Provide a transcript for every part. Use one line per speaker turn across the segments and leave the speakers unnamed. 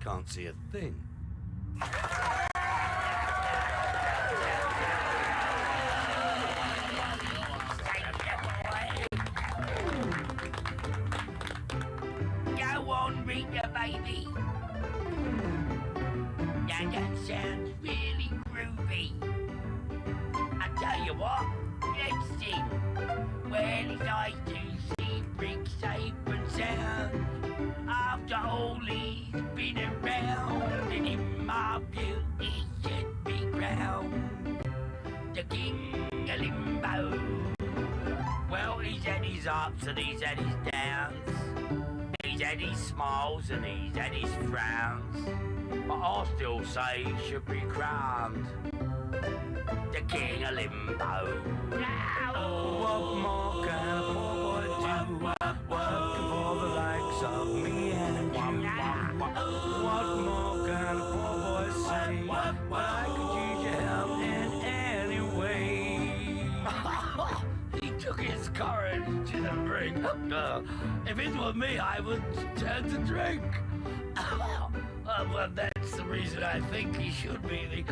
can't see a thing.
Go on, Rita, baby. Now that sounds really groovy. I tell you what, let's sing. Well, it's nice to see Brick safe and sound. After all he's been around, and in my view he should be crowned the King of Limbo. Well, he's had his ups and he's had his downs. He's had his smiles and he's had his frowns. But I still say he should be crowned the King of Limbo.
What more can a poor boy do? Working for the likes of me and you. What more can a poor boy say? But I could use your help in any way.
He took his courage to the brink. If it were me, I would turn to drink. Well, that's the reason I think he should be the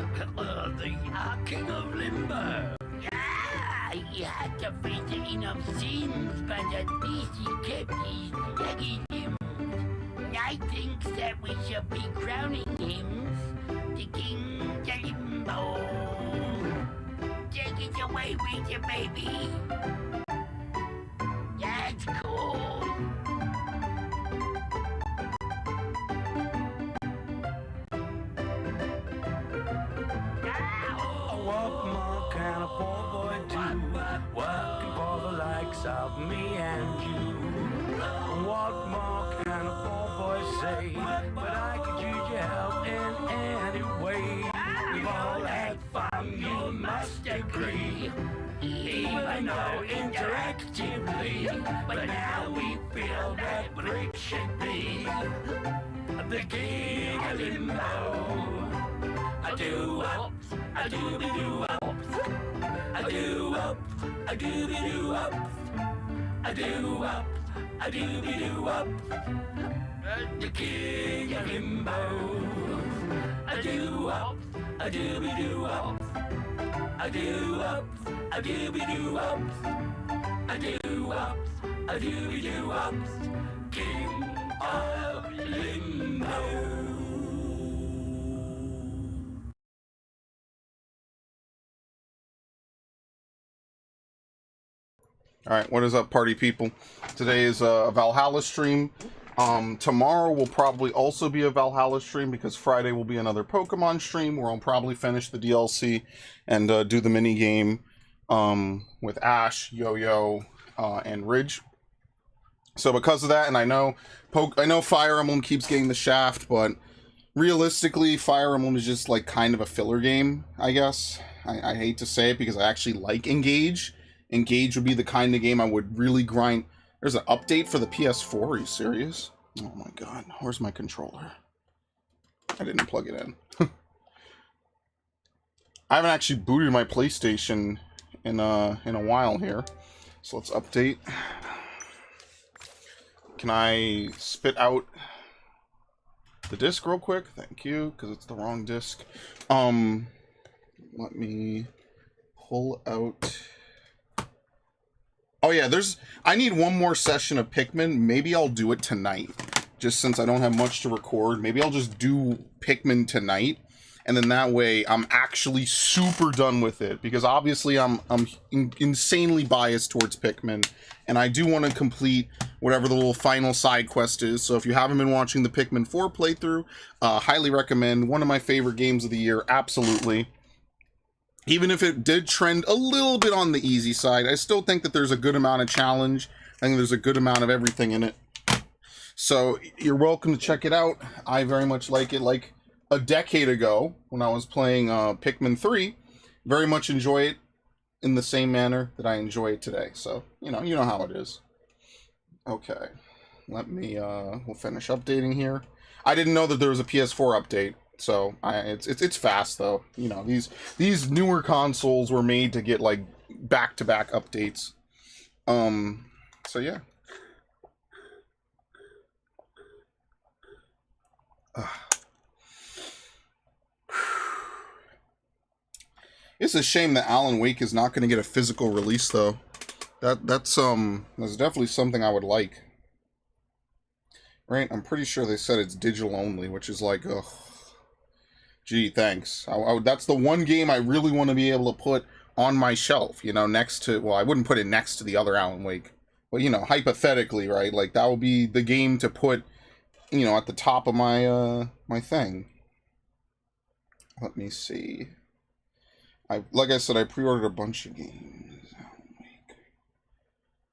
King of Limbo. Yeah, he had to visit enough sins, but at least he kept his leggy limbs. I think that we should be crowning him the King of Limbo. Take it away with you, baby. That's cool.
What more can a poor boy do? Working for the likes of me and you. What more can a poor boy say? But I could use your help in any way. We've all had fun, you must agree. Even though interactively, but now we feel that Brick should be the King of Limbo. I do up, I do be do up, I do up, I do be do up, I do up, I do be do up, the King of Limbo. I do up, I do be do up, I do up, I do be do up, I do up, I do be do up, King of Limbo.
Alright, what is up, party people? Today is a Valhalla stream. Tomorrow will probably also be a Valhalla stream because Friday will be another Pokemon stream where I'll probably finish the DLC and do the mini game with Ash, Yo-Yo, and Ridge. So because of that, and I know Fire Emblem keeps getting the shaft, but realistically, Fire Emblem is just like kind of a filler game, I guess. I hate to say it because I actually like Engage. Engage would be the kind of game I would really grind. There's an update for the PS4. Are you serious? Oh my god. Where's my controller? I didn't plug it in. I haven't actually booted my PlayStation in a while here. So let's update. Can I spit out the disc real quick? Thank you, because it's the wrong disc. Let me pull out. Oh yeah, I need one more session of Pikmin. Maybe I'll do it tonight. Just since I don't have much to record. Maybe I'll just do Pikmin tonight. And then that way, I'm actually super done with it. Because obviously, I'm insanely biased towards Pikmin. And I do want to complete whatever the little final side quest is. So if you haven't been watching the Pikmin 4 playthrough, highly recommend. One of my favorite games of the year, absolutely. Even if it did trend a little bit on the easy side, I still think that there's a good amount of challenge. I think there's a good amount of everything in it. So you're welcome to check it out. I very much like it. Like a decade ago, when I was playing Pikmin 3, very much enjoy it in the same manner that I enjoy it today. So, you know how it is. Okay. Let me, we'll finish updating here. I didn't know that there was a PS4 update. So it's fast though. You know, these newer consoles were made to get like back-to-back updates. So yeah. It's a shame that Alan Wake is not going to get a physical release, though. That's definitely something I would like. Right? I'm pretty sure they said it's digital only, which is like, ugh. Gee, thanks. That's the one game I really want to be able to put on my shelf, you know, next to, well, I wouldn't put it next to the other Alan Wake. But, you know, hypothetically, right? Like, that would be the game to put, you know, at the top of my, my thing. Let me see. Like I said, I pre-ordered a bunch of games,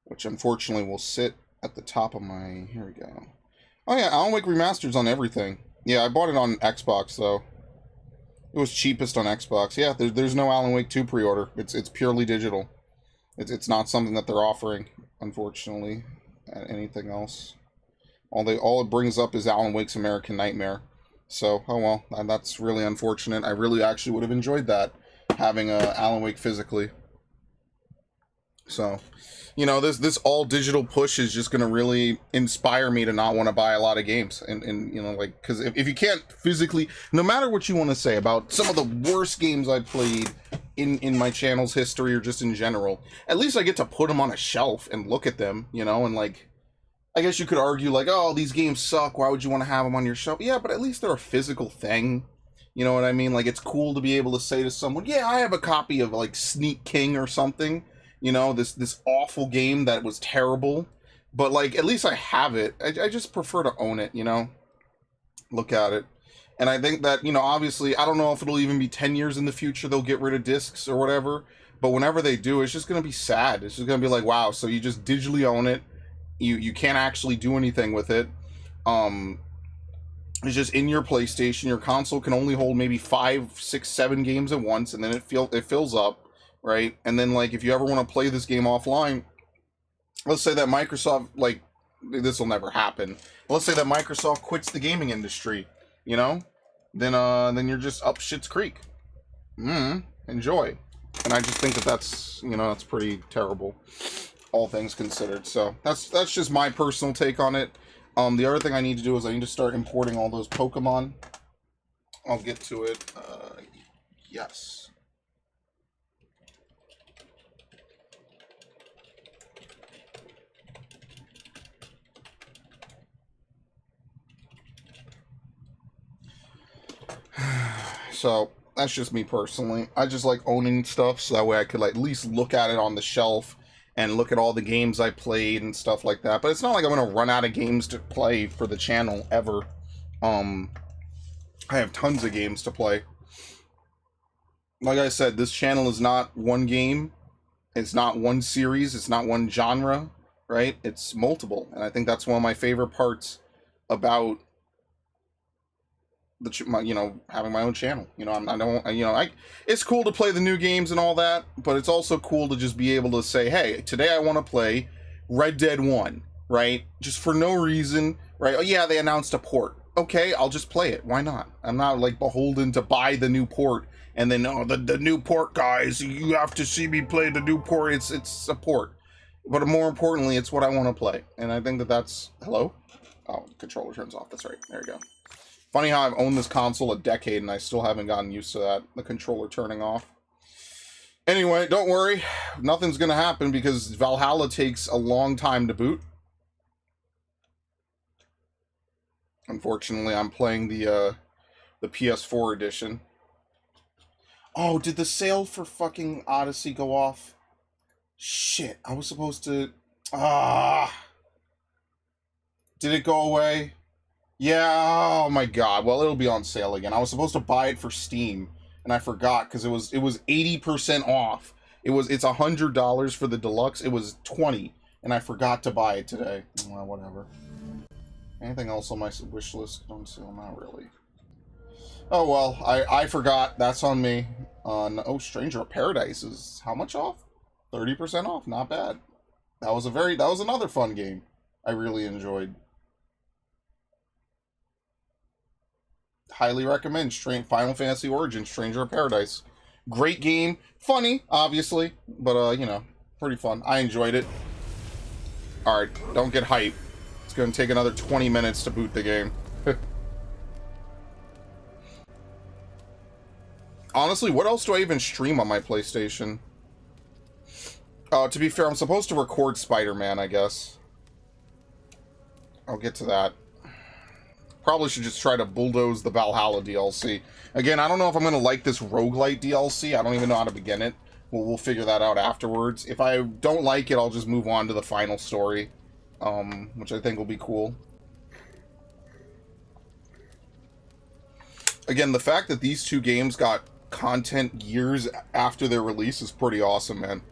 which unfortunately will sit at the top of my, here we go. Oh yeah, Alan Wake Remastered's on everything. Yeah, I bought it on Xbox, though. It was cheapest on Xbox. Yeah, there's no Alan Wake 2 pre-order. It's purely digital. It's not something that they're offering, unfortunately. Anything else. All it brings up is Alan Wake's American Nightmare. So, oh well, that's really unfortunate. I really actually would have enjoyed that, having Alan Wake physically. So, you know, this all digital push is just going to really inspire me to not want to buy a lot of games. And you know, like, because if you can't physically, no matter what you want to say about some of the worst games I've played in my channel's history or just in general, at least I get to put them on a shelf and look at them, you know, and like, I guess you could argue like, oh, these games suck, why would you want to have them on your shelf? Yeah, but at least they're a physical thing. You know what I mean? Like, it's cool to be able to say to someone, yeah, I have a copy of, like, Sneak King or something. You know, this awful game that was terrible. But, like, at least I have it. I just prefer to own it, you know? Look at it. And I think that, you know, obviously, I don't know if it'll even be 10 years in the future they'll get rid of discs or whatever. But whenever they do, it's just going to be sad. It's just going to be like, wow, so you just digitally own it. You can't actually do anything with it. It's just in your PlayStation. Your console can only hold maybe 5, 6, 7 games at once, and then it fills up, right? And then, like, if you ever want to play this game offline, let's say that Microsoft, like, this will never happen. Let's say that Microsoft quits the gaming industry, you know? Then you're just up shit's creek. Enjoy. And I just think that that's, you know, that's pretty terrible, all things considered. So that's just my personal take on it. The other thing I need to do is I need to start importing all those Pokemon. I'll get to it. Yes. So, that's just me personally. I just like owning stuff, so that way I could like, at least look at it on the shelf and look at all the games I played and stuff like that. But it's not like I'm going to run out of games to play for the channel, ever. I have tons of games to play. Like I said, this channel is not one game. It's not one series. It's not one genre, right? It's multiple. And I think that's one of my favorite parts about you know, having my own channel. You know, it's cool to play the new games and all that, but it's also cool to just be able to say, hey, today I want to play Red Dead 1, right? Just for no reason, right? Oh yeah, they announced a port. Okay, I'll just play it. Why not? I'm not like beholden to buy the new port and then, oh, the new port, guys, you have to see me play the new port. It's a port. But more importantly, it's what I want to play. And I think that that's, hello? Oh, the controller turns off. That's right. There you go. Funny how I've owned this console a decade and I still haven't gotten used to that, the controller turning off. Anyway, don't worry. Nothing's going to happen because Valhalla takes a long time to boot. Unfortunately, I'm playing the PS4 edition. Oh, did the sale for fucking Odyssey go off? Shit, I was supposed to... Did it go away? Yeah, oh my god. Well, it'll be on sale again. I was supposed to buy it for Steam, and I forgot because it was 80% off. It's $100 for the deluxe. It was $20, and I forgot to buy it today. Well, whatever. Anything else on my wish list on sale? Not really. Oh well, I forgot. That's on me. Oh, Stranger of Paradise is how much off? 30% off. Not bad. That was another fun game I really enjoyed. Highly recommend Final Fantasy Origins Stranger of Paradise. Great game. Funny, obviously, but, you know, pretty fun. I enjoyed it. Alright, don't get hype. It's going to take another 20 minutes to boot the game. Honestly, what else do I even stream on my PlayStation? To be fair, I'm supposed to record Spider-Man, I guess. I'll get to that. Probably should just try to bulldoze the Valhalla DLC. Again, I don't know if I'm going to like this roguelite DLC. I don't even know how to begin it. We'll figure that out afterwards. If I don't like it, I'll just move on to the final story, which I think will be cool. Again, the fact that these two games got content years after their release is pretty awesome, man.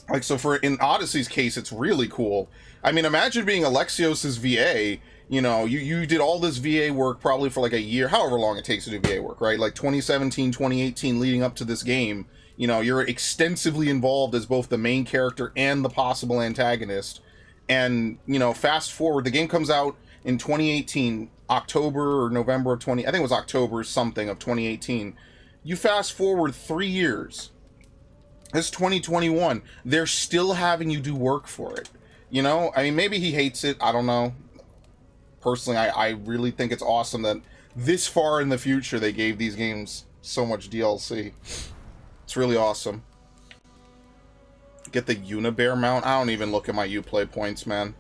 Like, so in Odyssey's case, it's really cool. I mean, imagine being Alexios's VA. You know, you did all this VA work probably for like a year, however long it takes to do VA work, right? Like 2017, 2018, leading up to this game. You know, you're extensively involved as both the main character and the possible antagonist. And, you know, fast forward, the game comes out in 2018, October or November of I think it was October something of 2018. You fast forward 3 years. It's 2021. They're still having you do work for it. You know, I mean, maybe he hates it. I don't know. Personally, I really think it's awesome that this far in the future they gave these games so much DLC. It's really awesome. Get the Unibear mount. I don't even look at my Uplay points, man.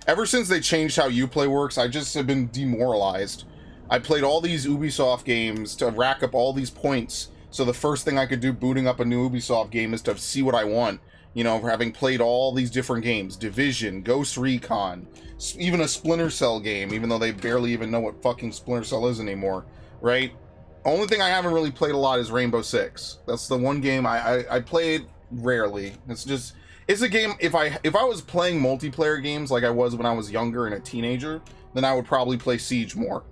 Ever since they changed how Uplay works, I just have been demoralized. I played all these Ubisoft games to rack up all these points. So the first thing I could do booting up a new Ubisoft game is to see what I want. You know, having played all these different games. Division, Ghost Recon, even a Splinter Cell game, even though they barely even know what fucking Splinter Cell is anymore, right? Only thing I haven't really played a lot is Rainbow Six. That's the one game I played rarely. It's a game, if I was playing multiplayer games like I was when I was younger and a teenager, then I would probably play Siege more.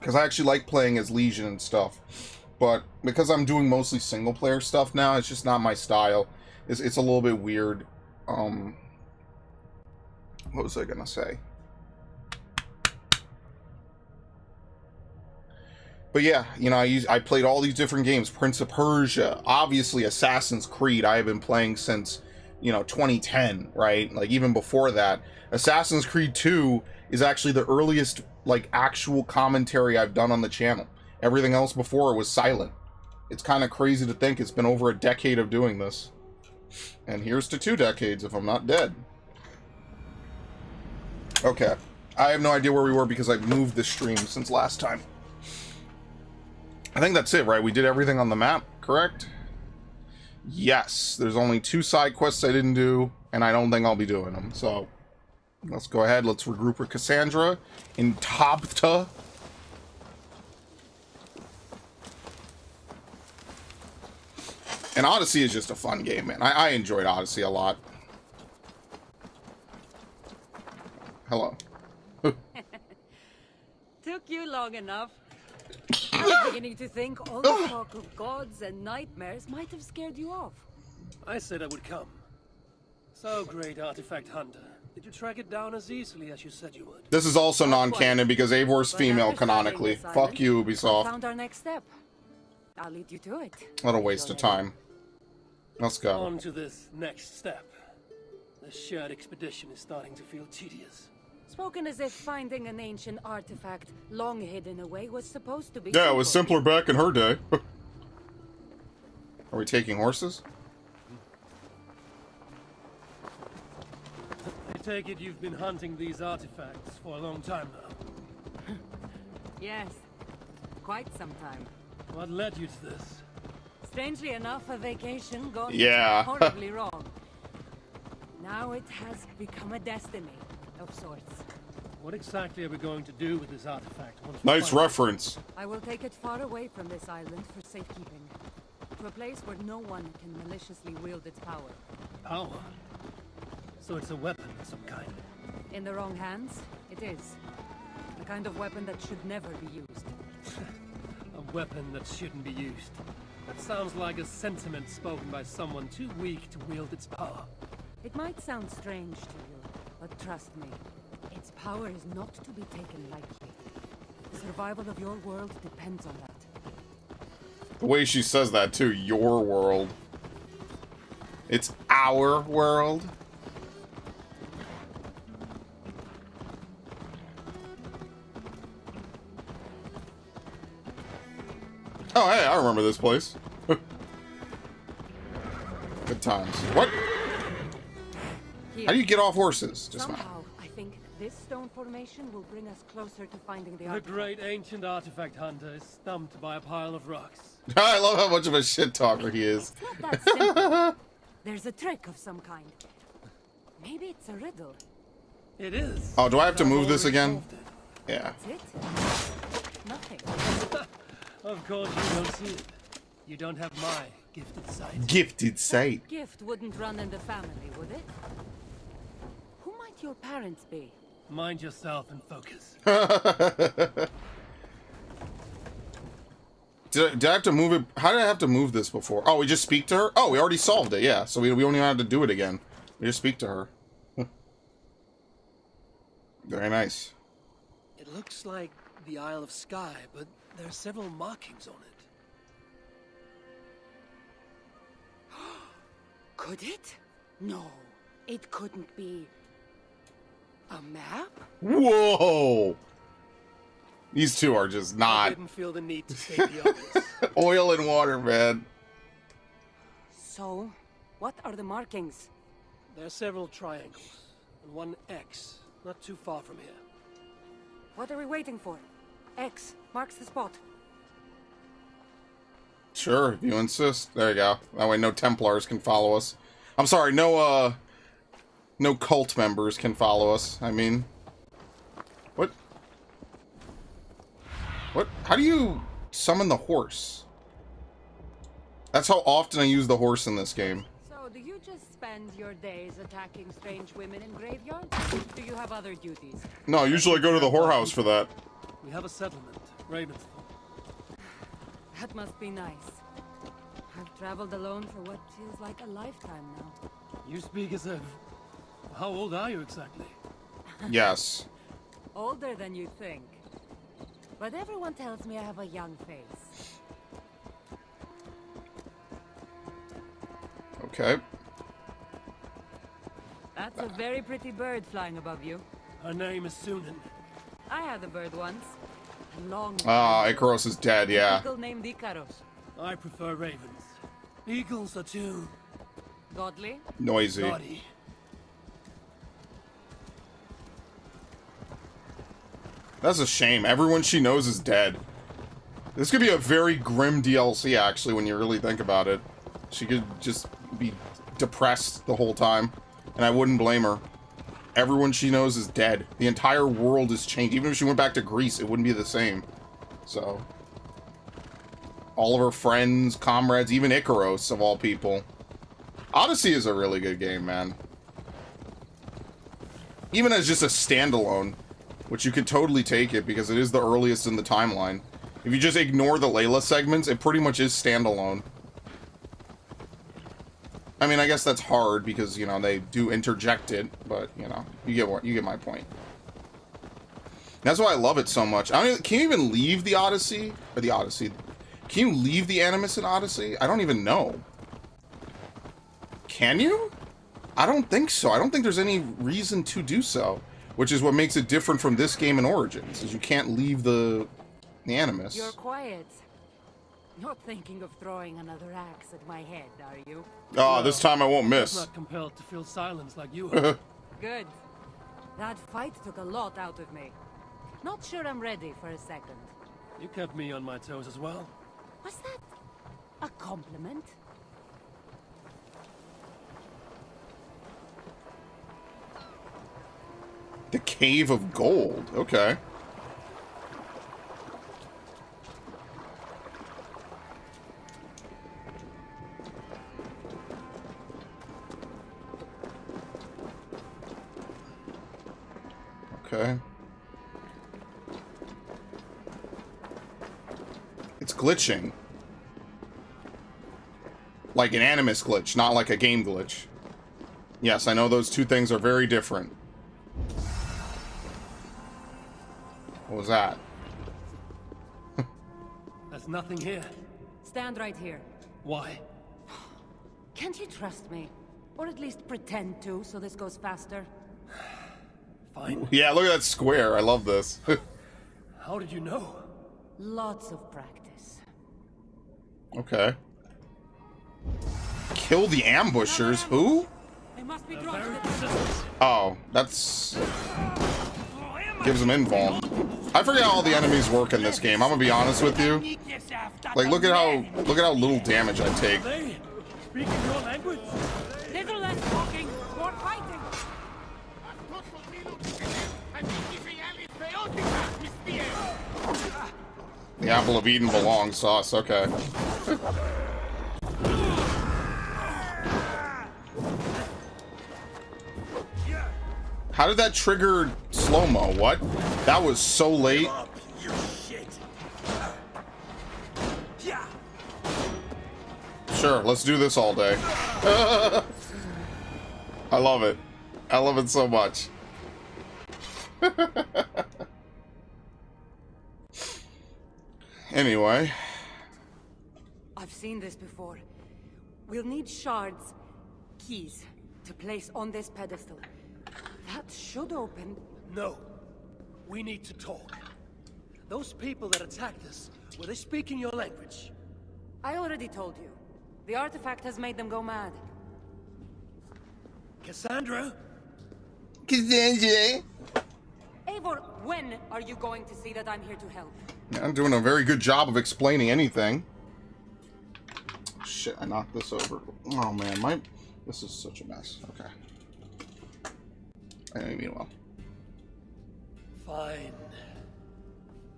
Because I actually like playing as Legion and stuff. But because I'm doing mostly single player stuff now, it's just not my style. It's a little bit weird. What was I gonna say? But yeah, you know, I played all these different games. Prince of Persia, obviously Assassin's Creed. I have been playing since, you know, 2010, right? Like even before that. Assassin's Creed 2 is actually the earliest like actual commentary I've done on the channel. Everything else before it was silent. It's kind of crazy to think it's been over a decade of doing this. And here's to 2 decades if I'm not dead. Okay. I have no idea where we were because I moved the stream since last time. I think that's it, right? We did everything on the map, correct? Yes. There's only 2 side quests I didn't do, and I don't think I'll be doing them. So, let's go ahead. Let's regroup with Cassandra in Tabta. And Odyssey is just a fun game, man. I enjoyed Odyssey a lot. Hello.
Took you long enough. I was beginning to think all the talk of gods and nightmares might have scared you off.
I said I would come. So, great artifact hunter. Did you track it down as easily as you said you would?
This is also non-canon because Eivor's female canonically. Fuck you, Ubisoft.
Found our next step. I'll lead you to it.
What a waste of time. Let's go.
On to this next step. The shared expedition is starting to feel tedious.
Spoken as if finding an ancient artifact long hidden away was supposed to be
Yeah, it was
simple.
simpler back in her day. Are we taking horses?
I take it you've been hunting these artifacts for a long time now.
Yes, quite some time.
What led you to this?
Strangely enough, a vacation gone
Yeah.
horribly wrong. Now it has become a destiny of sorts.
What exactly are we going to do with this artifact? once we
Nice
find it?
reference.
I will take it far away from this island for safekeeping. To a place where no one can maliciously wield its power.
Power? So it's a weapon of some kind.
In the wrong hands, it is. The kind of weapon that should never be used.
A weapon that shouldn't be used. That sounds like a sentiment spoken by someone too weak to wield its power.
It might sound strange to you, but trust me, its power is not to be taken lightly. The survival of your world depends on that.
The way she says that too, your world. It's our world. Oh, hey, I remember this place. Good times. What?
Here.
How do you get off horses? Just now.
Somehow, I think this stone formation will bring us closer to finding the
The
artifact.
great ancient artifact hunter is stumped by a pile of rocks.
I love how much of a shit talker he is.
It's not that simple. There's a trick of some kind. Maybe it's a riddle.
It is.
Oh, do I have to
I've
move this
already
again?
solved it.
Yeah.
That's it? Nothing.
Of course you don't see it. You don't have my gifted sight.
Gifted sight.
Gift wouldn't run in the family, would it? Who might your parents be?
Mind yourself and focus.
Did I have to move it? How did I have to move this before? Oh, we just speak to her? Oh, we already solved it, yeah. So we don't even have to do it again. We just speak to her. Very nice.
It looks like the Isle of Skye, but there are several markings on it.
Could it? No, it couldn't be. A map?
Whoa! These two are just
I
not.
didn't feel the need to state the obvious.
Oil and water, man.
So, what are the markings?
There are several triangles, and one X, not too far from here.
What are we waiting for? X marks the spot.
Sure, if you insist. There you go. That way no Templars can follow us. I'm sorry, no cult members can follow us. I mean... What? What? How do you summon the horse? That's how often I use the horse in this game.
So, do you just spend your days attacking strange women in graveyards? Do you have other duties?
No, usually I go to the whorehouse for that.
We have a settlement, Ravensthorpe.
That must be nice. I've traveled alone for what feels like a lifetime now.
You speak as if... How old are you exactly?
Yes.
Older than you think. But everyone tells me I have a young face.
Okay.
That's a very pretty bird flying above you.
Her name is Sunan.
I had a bird once. A long
Ah, Icaros is dead, yeah.
eagle named Icaros.
I prefer ravens. Eagles are too...
Godly?
Noisy.
gaudy.
That's a shame. Everyone she knows is dead. This could be a very grim DLC, actually, when you really think about it. She could just be depressed the whole time, and I wouldn't blame her. Everyone she knows is dead. The entire world has changed. Even if she went back to Greece, it wouldn't be the same. So... all of her friends, comrades, even Icaros, of all people. Odyssey is a really good game, man. Even as just a standalone, which you could totally take it because it is the earliest in the timeline. If you just ignore the Layla segments, it pretty much is standalone. I mean, I guess that's hard because, you know, they do interject it, but, you know, you get my point. That's why I love it so much. Can you even leave the Odyssey? Or the Odyssey? Can you leave the Animus in Odyssey? I don't even know. Can you? I don't think so. I don't think there's any reason to do so. Which is what makes it different from this game in Origins, is you can't leave the Animus.
You're quiet. Not thinking of throwing another axe at my head, are you?
Oh, this time I won't
I'm
miss.
not compelled to feel silence like you are.
Good. That fight took a lot out of me. Not sure I'm ready for a second.
You kept me on my toes as well.
Was that a compliment?
The Cave of Gold. Okay. Okay. It's glitching. Like an Animus glitch, not like a game glitch. Yes, I know those two things are very different. What was that?
There's nothing here.
Stand right here.
Why?
Can't you trust me? Or at least pretend to, so this goes faster?
Fine.
Yeah, look at that square. I love this.
How did you know?
Lots of practice.
Okay. Kill the ambushers? Who?
They must be drawn to the
Oh, that's... gives them invuln. I forget how all the enemies work in this game. I'm gonna be honest with you. Like, look at how little damage I take.
They speaking your language?
little less talking, more fighting.
The apple of Eden belongs to us. Okay. How did that trigger slow-mo? What? That was so late. Sure, let's do this all day. I love it. I love it so much. Anyway.
I've seen this before. We'll need shards, keys, to place on this pedestal. That should open.
No. We need to talk. Those people that attacked us, were they speaking your language?
I already told you. The artifact has made them go mad.
Cassandra?
Cassandra?
Eivor, when are you going to see that I'm here to help?
Yeah, I'm doing a very good job of explaining anything. Shit, I knocked this over. Oh man, this is such a mess. Okay. I didn't mean well.
Fine.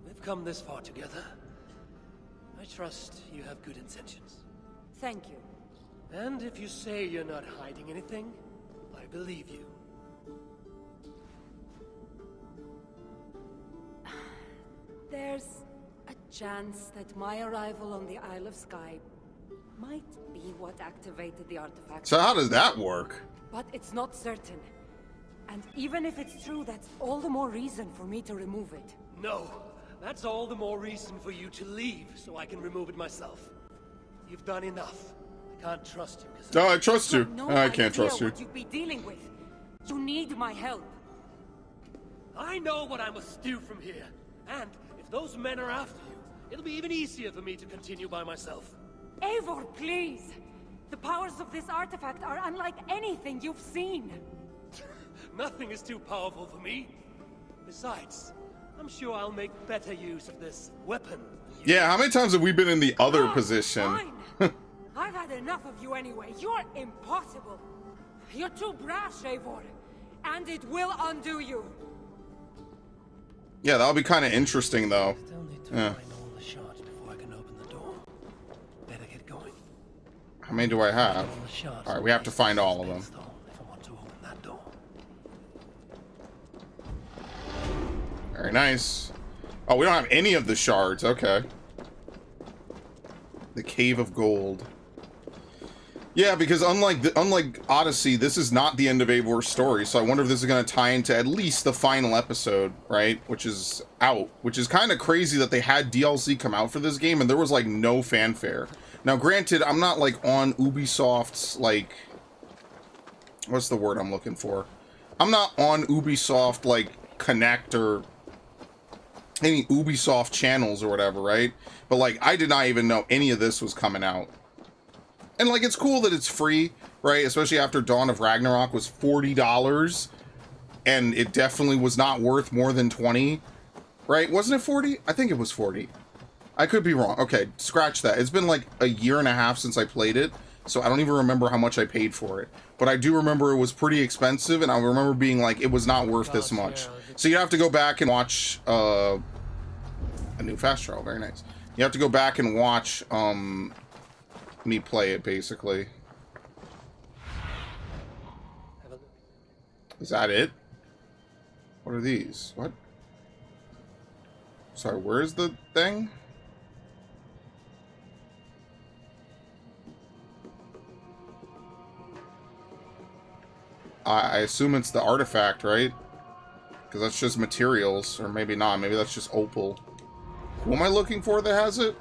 We've come this far together. I trust you have good intentions.
Thank you.
And if you say you're not hiding anything, I believe you.
There's a chance that my arrival on the Isle of Skye might be what activated the artifact.
So how does that work?
But it's not certain. And even if it's true, that's all the more reason for me to remove it.
No, that's all the more reason for you to leave, so I can remove it myself. You've done enough. I can't trust you.
No, I trust you.
No
I can't trust you.
What you'd be dealing with. You need my help.
I know what I must do from here. And if those men are after you, it'll be even easier for me to continue by myself.
Eivor, please! The powers of this artifact are unlike anything you've seen.
Nothing is too powerful for me. Besides, I'm sure I'll make better use of this weapon.
Yeah, how many times have we been in the other position?
Fine. I've had enough of you anyway. You're impossible. You're too brash, Eivor. And it will undo you.
Yeah, that'll be kind of interesting, though.
Still need to
Yeah.
find all the shards before I can open the door. Better get going.
How many do I have?
All the shards
Alright, we have to find all of them.
if I want to open that door.
Very nice. Oh, we don't have any of the shards. Okay. The Cave of Gold. Yeah, because unlike Odyssey, this is not the end of Eivor's story, so I wonder if this is going to tie into at least the final episode, right? Which is out. Which is kind of crazy that they had DLC come out for this game, and there was, like, no fanfare. Now, granted, I'm not, like, on Ubisoft's, like... What's the word I'm looking for? I'm not on Ubisoft, like, Connect or any Ubisoft channels or whatever, right? But, like, I did not even know any of this was coming out. And, like, it's cool that it's free, right? Especially after Dawn of Ragnarok was $40, and it definitely was not worth more than 20, right? Wasn't it 40? I think it was 40. I could be wrong. Okay, scratch that. It's been, like, a year and a half since I played it, so I don't even remember how much I paid for it. But I do remember it was pretty expensive, and I remember being like, it was not worth this much. So you have to go back and watch, a new fast travel. Very nice. You have to go back and watch, me play it, basically. Is that it? What are these? What? Sorry, where's the thing? I assume it's the artifact, right? Because that's just materials, or maybe not. Maybe that's just opal. Who am I looking for that has it?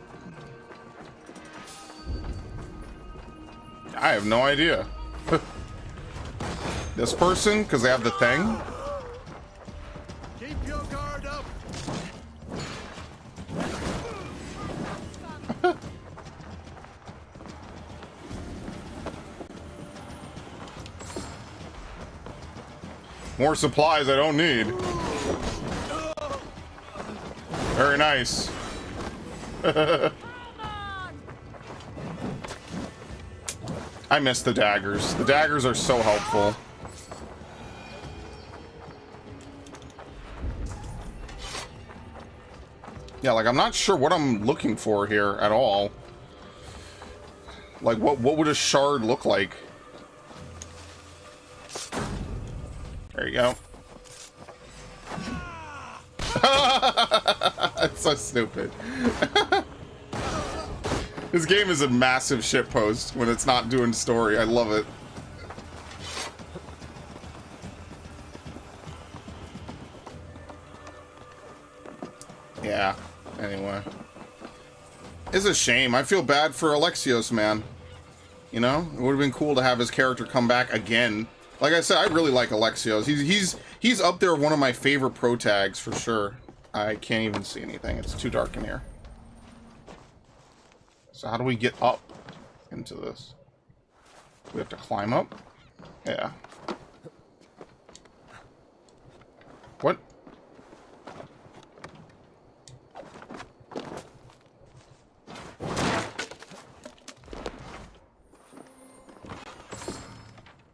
I have no idea. This person, because they have the thing?
Keep your guard up.
More supplies I don't need. Very nice. I miss the daggers. The daggers are so helpful. Yeah, like, I'm not sure what I'm looking for here at all. Like, what would a shard look like? There you go. It's so stupid. This game is a massive shitpost when it's not doing story. I love it. Yeah, anyway. It's a shame. I feel bad for Alexios, man. You know? It would have been cool to have his character come back again. Like I said, I really like Alexios. He's up there, one of my favorite pro tags for sure. I can't even see anything. It's too dark in here. So how do we get up into this? We have to climb up? Yeah. What?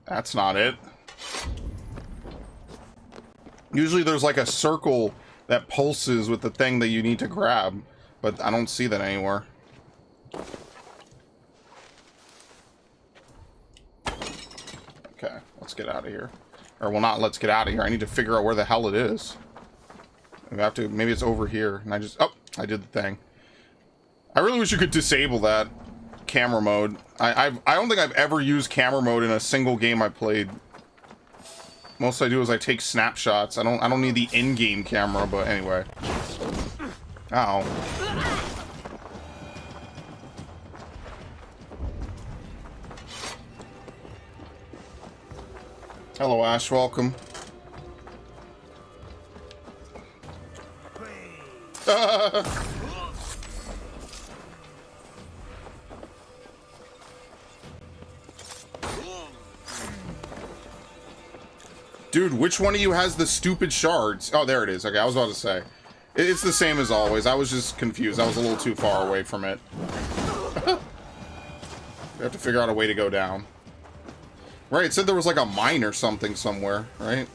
That's not it. Usually there's like a circle that pulses with the thing that you need to grab, but I don't see that anywhere. Okay, let's get out of here. Or, well, not let's get out of here. I need to figure out where the hell it is. We have to, maybe it's over here. And I just, oh, I did the thing. I really wish you could disable that camera mode. I don't think I've ever used camera mode in a single game I played. Most I do is I take snapshots. I don't need the in-game camera, but anyway. Ow. Hello, Ash. Welcome. Dude, which one of you has the stupid shards? Oh, there it is. Okay, I was about to say. It's the same as always. I was just confused. I was a little too far away from it. We have to figure out a way to go down. Right, it said there was like a mine or something somewhere, right?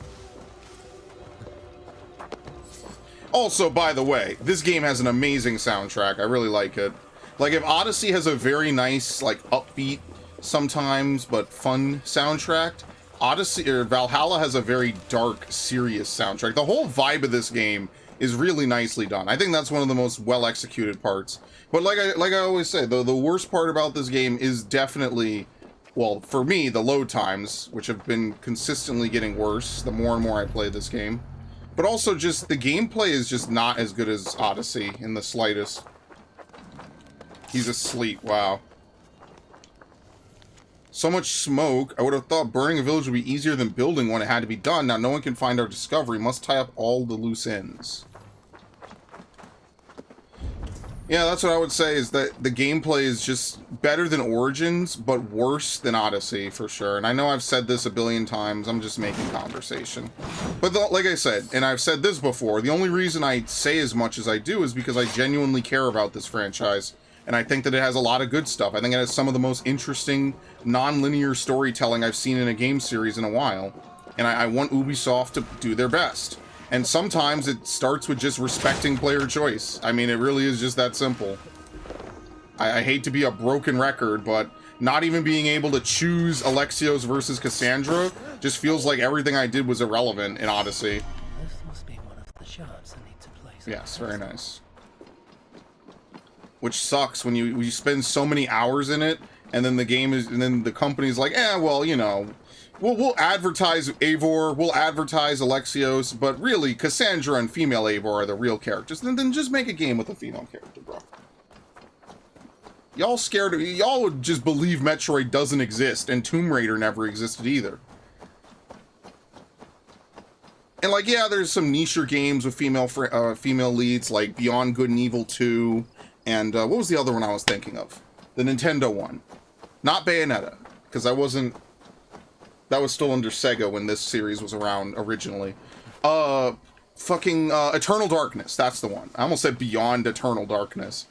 Also, by the way, this game has an amazing soundtrack. I really like it. Like, if Odyssey has a very nice, like, upbeat sometimes, but fun soundtrack, Odyssey, or Valhalla has a very dark, serious soundtrack. The whole vibe of this game is really nicely done. I think that's one of the most well-executed parts. But like I always say, the worst part about this game is definitely, well, for me, the load times, which have been consistently getting worse the more and more I play this game. But also just, the gameplay is just not as good as Odyssey in the slightest. He's asleep, wow. So much smoke, I would have thought burning a village would be easier than building one. It had to be done. Now no one can find our discovery. Must tie up all the loose ends. Yeah, that's what I would say, is that the gameplay is just better than Origins, but worse than Odyssey, for sure. And I know I've said this a billion times, I'm just making conversation. But like I said, and I've said this before, the only reason I say as much as I do is because I genuinely care about this franchise. And I think that it has a lot of good stuff. I think it has some of the most interesting, non-linear storytelling I've seen in a game series in a while. And I want Ubisoft to do their best. And sometimes it starts with just respecting player choice. I mean, it really is just that simple. I hate to be a broken record, but not even being able to choose Alexios versus Cassandra just feels like everything I did was irrelevant in Odyssey.
This must be one of the shards I need to place.
Yes, very nice. Which sucks when you spend so many hours in it, and then the game is, and then the company's like, well, you know, we'll advertise Eivor, we'll advertise Alexios, but really Cassandra and female Eivor are the real characters. Then just make a game with a female character, bro. Y'all scared of, y'all would just believe Metroid doesn't exist, and Tomb Raider never existed either. And like, yeah, there's some nicher games with female leads, like Beyond Good and Evil 2. And what was the other one I was thinking of? The Nintendo one. Not Bayonetta, because I wasn't... That was still under Sega when this series was around originally. Eternal Darkness, that's the one. I almost said Beyond Eternal Darkness.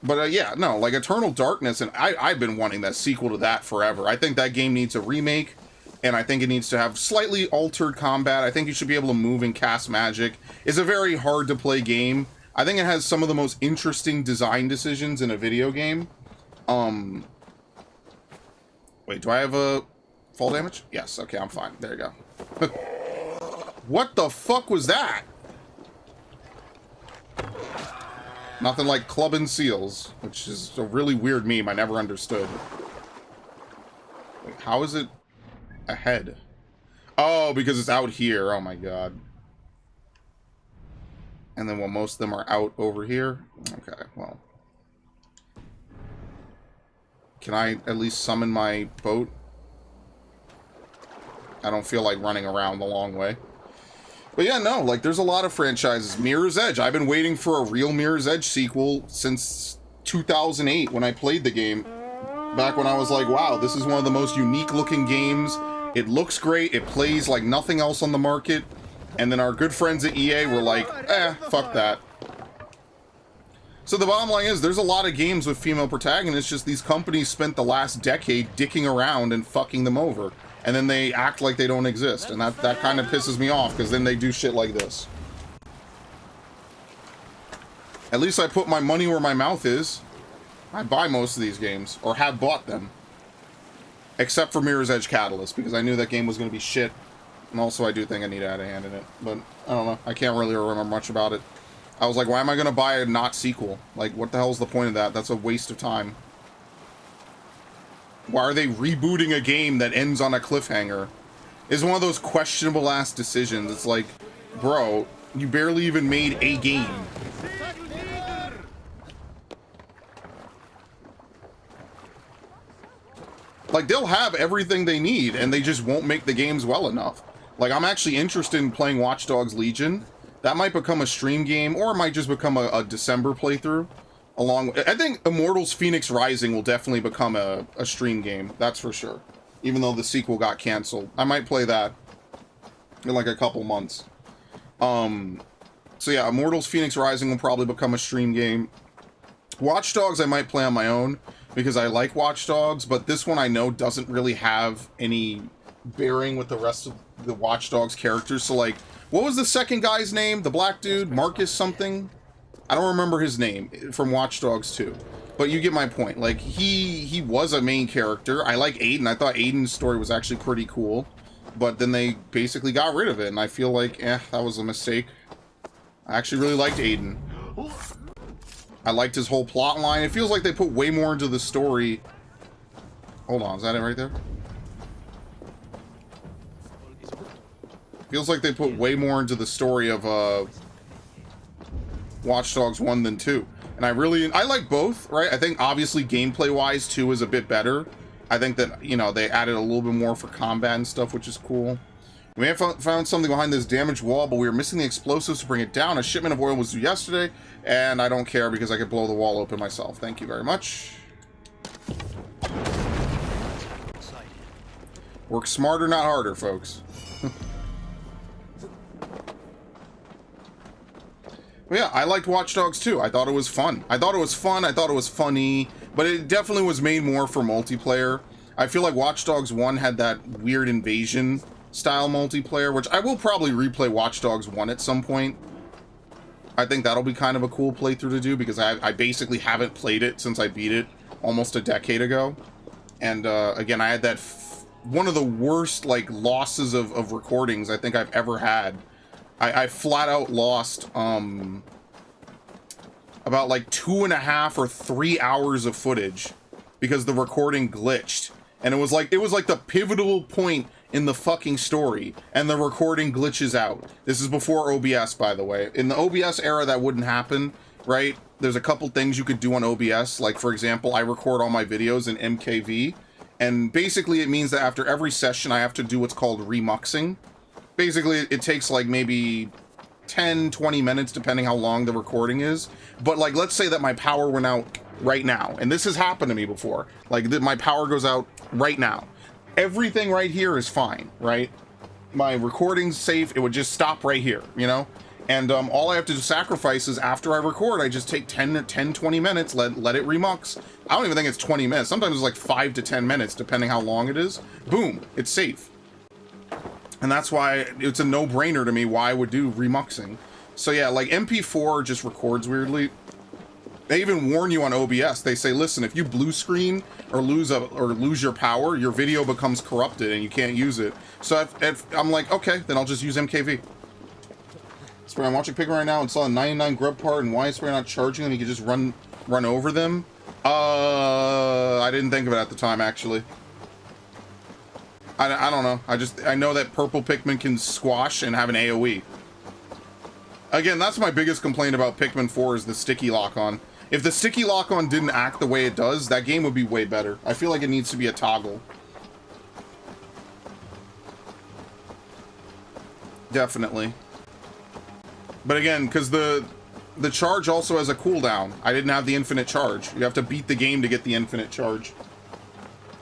But yeah, no, like Eternal Darkness, and I've been wanting that sequel to that forever. I think that game needs a remake, and I think it needs to have slightly altered combat. I think you should be able to move and cast magic. It's a very hard to play game. I think it has some of the most interesting design decisions in a video game. Wait, do I have a fall damage? Yes, okay, I'm fine. There you go. What the fuck was that? Nothing like clubbing seals, which is a really weird meme I never understood. Wait, how is it ahead? Oh, because it's out here. Oh my god. And then, well, most of them are out over here. Okay, well. Can I at least summon my boat? I don't feel like running around the long way. But yeah, no, like, there's a lot of franchises. Mirror's Edge. I've been waiting for a real Mirror's Edge sequel since 2008 when I played the game. Back when I was like, wow, this is one of the most unique looking games. It looks great. It plays like nothing else on the market. And then our good friends at EA were like, fuck that. So the bottom line is, there's a lot of games with female protagonists, just these companies spent the last decade dicking around and fucking them over. And then they act like they don't exist. And that kind of pisses me off, because then they do shit like this. At least I put my money where my mouth is. I buy most of these games, or have bought them. Except for Mirror's Edge Catalyst, because I knew that game was going to be shit. And also I do think I need to add a hand in it. But, I don't know. I can't really remember much about it. I was like, why am I going to buy a not sequel? Like, what the hell's the point of that? That's a waste of time. Why are they rebooting a game that ends on a cliffhanger? It's one of those questionable ass decisions. It's like, bro, you barely even made a game. Like, they'll have everything they need, and they just won't make the games well enough. Like, I'm actually interested in playing Watch Dogs Legion. That might become a stream game, or it might just become a December playthrough. I think Immortals Phoenix Rising will definitely become a stream game. That's for sure. Even though the sequel got canceled. I might play that in like a couple months. So yeah, Immortals Phoenix Rising will probably become a stream game. Watch Dogs I might play on my own, because I like Watch Dogs, but this one I know doesn't really have any bearing with the rest of the Watch Dogs characters. So like, what was the second guy's name? The black dude? Marcus something? I don't remember his name from Watch Dogs 2. But you get my point. Like, he was a main character. I like Aiden. I thought Aiden's story was actually pretty cool. But then they basically got rid of it, and I feel like, that was a mistake. I actually really liked Aiden. I liked his whole plot line. It feels like they put way more into the story. Hold on, is that it right there? Feels like they put way more into the story of Watch Dogs 1 than 2. And I like both, right? I think obviously gameplay-wise 2 is a bit better. I think that, you know, they added a little bit more for combat and stuff, which is cool. We may have found something behind this damaged wall, but we were missing the explosives to bring it down. A shipment of oil was due yesterday, and I don't care because I could blow the wall open myself. Thank you very much. Work smarter, not harder, folks. But yeah, I liked Watch Dogs 2. I thought it was fun. I thought it was fun. I thought it was funny. But it definitely was made more for multiplayer. I feel like Watch Dogs 1 had that weird invasion style multiplayer, which I will probably replay Watch Dogs 1 at some point. I think that'll be kind of a cool playthrough to do, because I basically haven't played it since I beat it almost a decade ago. And again, I had that one of the worst like losses of recordings I think I've ever had. I flat out lost about like 2.5 or 3 hours of footage because the recording glitched. And it was like the pivotal point in the fucking story, and the recording glitches out. This is before OBS, by the way. In the OBS era, that wouldn't happen, right? There's a couple things you could do on OBS. Like, for example, I record all my videos in MKV, and basically it means that after every session, I have to do what's called remuxing. Basically, it takes like maybe 10, 20 minutes, depending how long the recording is. But like, let's say that my power went out right now, and this has happened to me before. Like, my power goes out right now. everything right here is fine, right? My recording's safe. It would just stop right here, you know? And all I have to sacrifice is after I record, I just take 10, 20 minutes, let it remux. I don't even think it's 20 minutes. Sometimes it's like 5 to 10 minutes, depending how long it is. Boom, it's safe. And that's why it's a no-brainer to me why I would do remuxing. So yeah, like MP4 just records weirdly. They even warn you on OBS. They say, listen, if you blue screen or lose your power, your video becomes corrupted and you can't use it. So if I'm like, okay, then I'll just use MKV. Spray, I'm watching Pikmin right now and saw a 99 grub part, and why is Spray not charging them? You could just run over them. I didn't think of it at the time, actually. I don't know. I know that purple Pikmin can squash and have an AoE. Again, that's my biggest complaint about Pikmin 4 is the sticky lock-on. If the sticky lock-on didn't act the way it does, that game would be way better. I feel like it needs to be a toggle. Definitely. But again, because the charge also has a cooldown. I didn't have the infinite charge. You have to beat the game to get the infinite charge.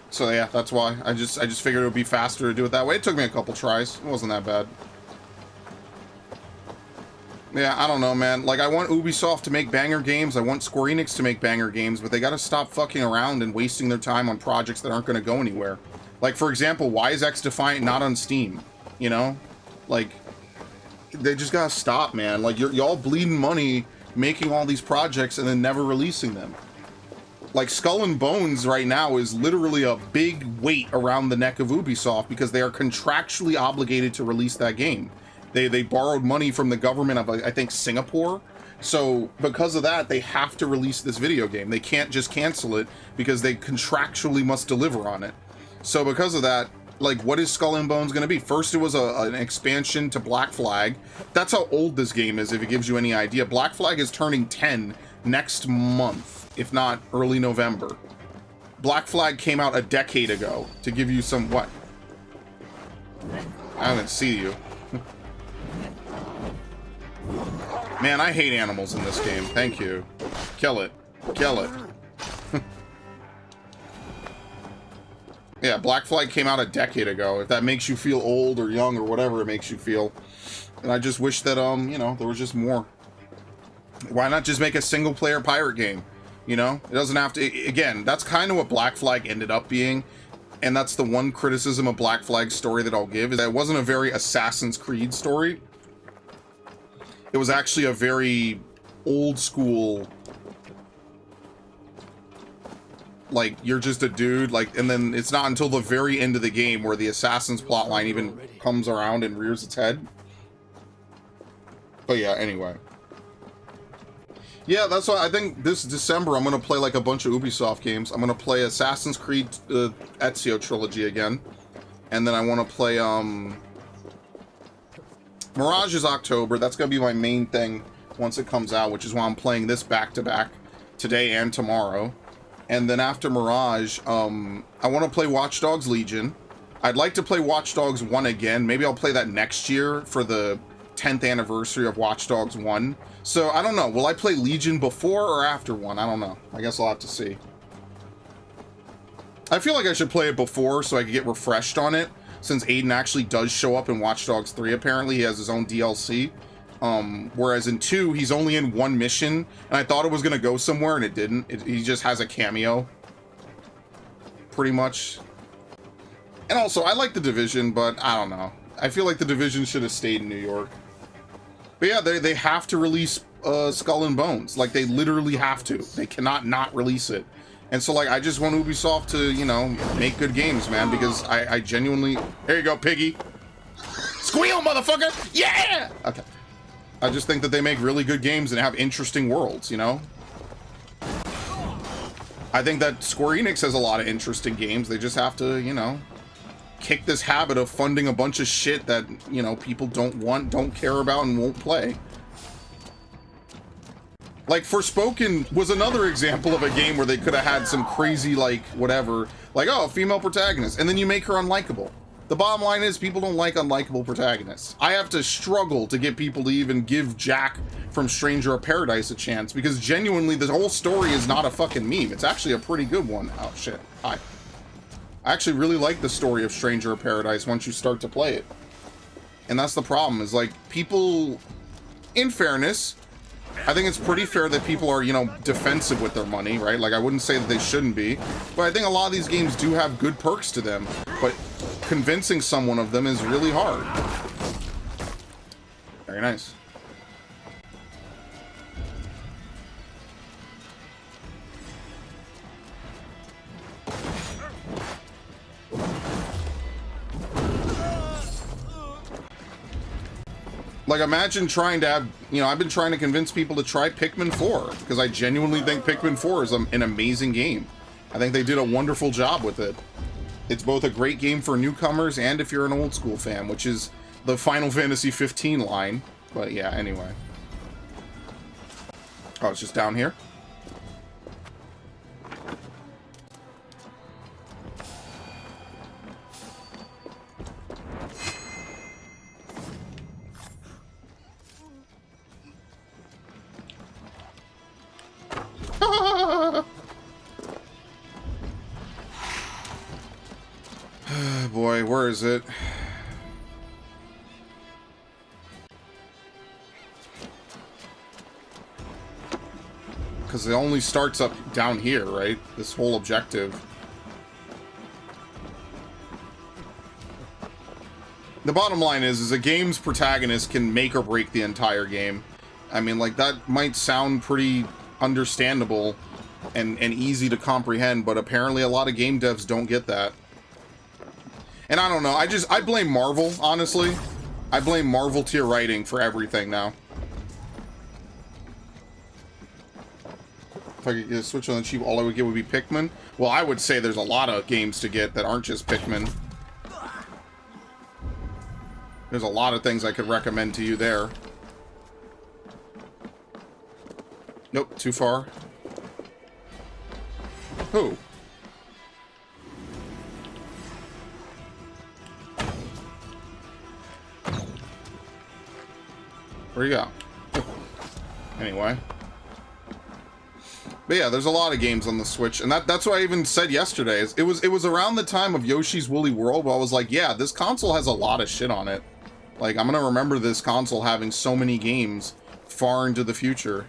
So yeah, that's why. I just figured it would be faster to do it that way. It took me a couple tries. It wasn't that bad. Yeah, I don't know, man. Like, I want Ubisoft to make banger games. I want Square Enix to make banger games, but they gotta stop fucking around and wasting their time on projects that aren't gonna go anywhere. Like, for example, why is X Defiant not on Steam? You know? Like, they just gotta stop, man. Like, y'all bleeding money making all these projects and then never releasing them. Like, Skull and Bones right now is literally a big weight around the neck of Ubisoft because they are contractually obligated to release that game. They borrowed money from the government of, I think, Singapore. So, because of that, they have to release this video game. They can't just cancel it because they contractually must deliver on it. So, because of that, like, what is Skull and Bones going to be? First, it was an expansion to Black Flag. That's how old this game is, if it gives you any idea. Black Flag is turning 10 next month, if not early November. Black Flag came out a decade ago, to give you some... What? I didn't see you. Man, I hate animals in this game. Thank you. Kill it. Kill it. Yeah, Black Flag came out a decade ago. If that makes you feel old or young or whatever it makes you feel. And I just wish that, you know, there was just more. Why not just make a single-player pirate game? You know? It doesn't have to... Again, that's kind of what Black Flag ended up being. And that's the one criticism of Black Flag's story that I'll give, is that it wasn't a very Assassin's Creed story. It was actually a very old-school... Like, you're just a dude, like, and then it's not until the very end of the game where the Assassin's plotline even comes around and rears its head. But yeah, anyway. Yeah, that's why I think this December I'm going to play, like, a bunch of Ubisoft games. I'm going to play Assassin's Creed Ezio Trilogy again. And then I want to play, Mirage is October. That's going to be my main thing once it comes out, which is why I'm playing this back-to-back today and tomorrow. And then after Mirage, I want to play Watch Dogs Legion. I'd like to play Watch Dogs 1 again. Maybe I'll play that next year for the 10th anniversary of Watch Dogs 1. So, I don't know. Will I play Legion before or after 1? I don't know. I guess I'll have to see. I feel like I should play it before so I can get refreshed on it, since Aiden actually does show up in Watch Dogs 3, apparently. He has his own DLC. Whereas in 2, he's only in one mission, and I thought it was going to go somewhere, and it didn't. He just has a cameo. Pretty much. And also, I like The Division, but I don't know. I feel like The Division should have stayed in New York. But yeah, they have to release Skull and Bones. Like, they literally have to. They cannot not release it. And so, like, I just want Ubisoft to, you know, make good games, man, because I genuinely... There you go, piggy. Squeal, motherfucker! Yeah! Okay. I just think that they make really good games and have interesting worlds, you know? I think that Square Enix has a lot of interesting games. They just have to, you know, kick this habit of funding a bunch of shit that, you know, people don't want, don't care about, and won't play. Like, Forspoken was another example of a game where they could have had some crazy, like, whatever, like, oh, female protagonist, and then you make her unlikable. The bottom line is, people don't like unlikable protagonists. I have to struggle to get people to even give Jack from Stranger of Paradise a chance, because genuinely, the whole story is not a fucking meme. It's actually a pretty good one. Oh, shit. Hi. I actually really like the story of Stranger of Paradise once you start to play it. And that's the problem, is like, people, in fairness, I think it's pretty fair that people are, you know, defensive with their money, right? Like, I wouldn't say that they shouldn't be, but I think a lot of these games do have good perks to them, but convincing someone of them is really hard. Very nice. Like, imagine trying to have, you know, I've been trying to convince people to try Pikmin 4, because I genuinely think Pikmin 4 is an amazing game. I think they did a wonderful job with it. It's both a great game for newcomers and if you're an old school fan, which is the Final Fantasy 15 line. But yeah, anyway. Oh, it's just down here? Boy, where is it? Because it only starts up down here, right? This whole objective. The bottom line is a game's protagonist can make or break the entire game. I mean, like, that might sound pretty understandable and easy to comprehend, but apparently a lot of game devs don't get that. And I don't know, I blame Marvel, honestly. I blame Marvel tier writing for everything now. If I could get a Switch on the cheap, all I would get would be Pikmin. Well, I would say there's a lot of games to get that aren't just Pikmin. There's a lot of things I could recommend to you there. Nope, too far. Who? Where you go? Anyway. But yeah, there's a lot of games on the Switch, and that's what I even said yesterday. It was around the time of Yoshi's Woolly World where I was like, yeah, this console has a lot of shit on it. Like, I'm gonna remember this console having so many games far into the future.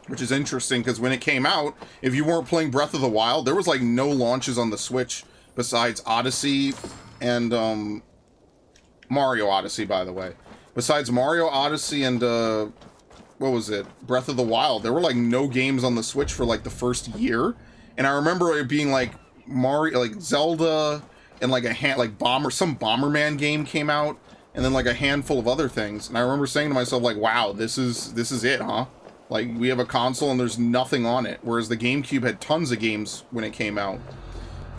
Which is interesting, because when it came out, if you weren't playing Breath of the Wild, there was like no launches on the Switch besides Odyssey and Mario Odyssey, by the way. Besides Mario Odyssey and what was it? Breath of the Wild. There were like no games on the Switch for like the first year. And I remember it being like Mario, like Zelda, and like some Bomberman game came out, and then like a handful of other things. And I remember saying to myself, like, wow, this is it, huh? Like, we have a console and there's nothing on it. Whereas the GameCube had tons of games when it came out.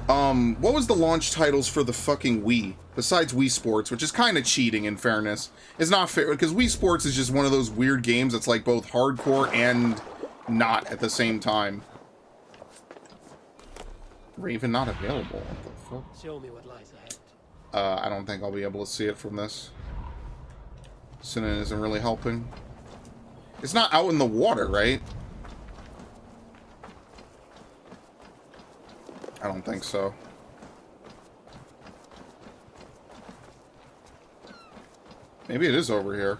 What was the launch titles for the fucking Wii? Besides Wii Sports, which is kind of cheating, in fairness. It's not fair, because Wii Sports is just one of those weird games that's like both hardcore and not at the same time. Raven not available. What the fuck?
Show me what lies ahead.
I don't think I'll be able to see it from this. Sinan isn't really helping. It's not out in the water, right? I don't think so. Maybe it is over here.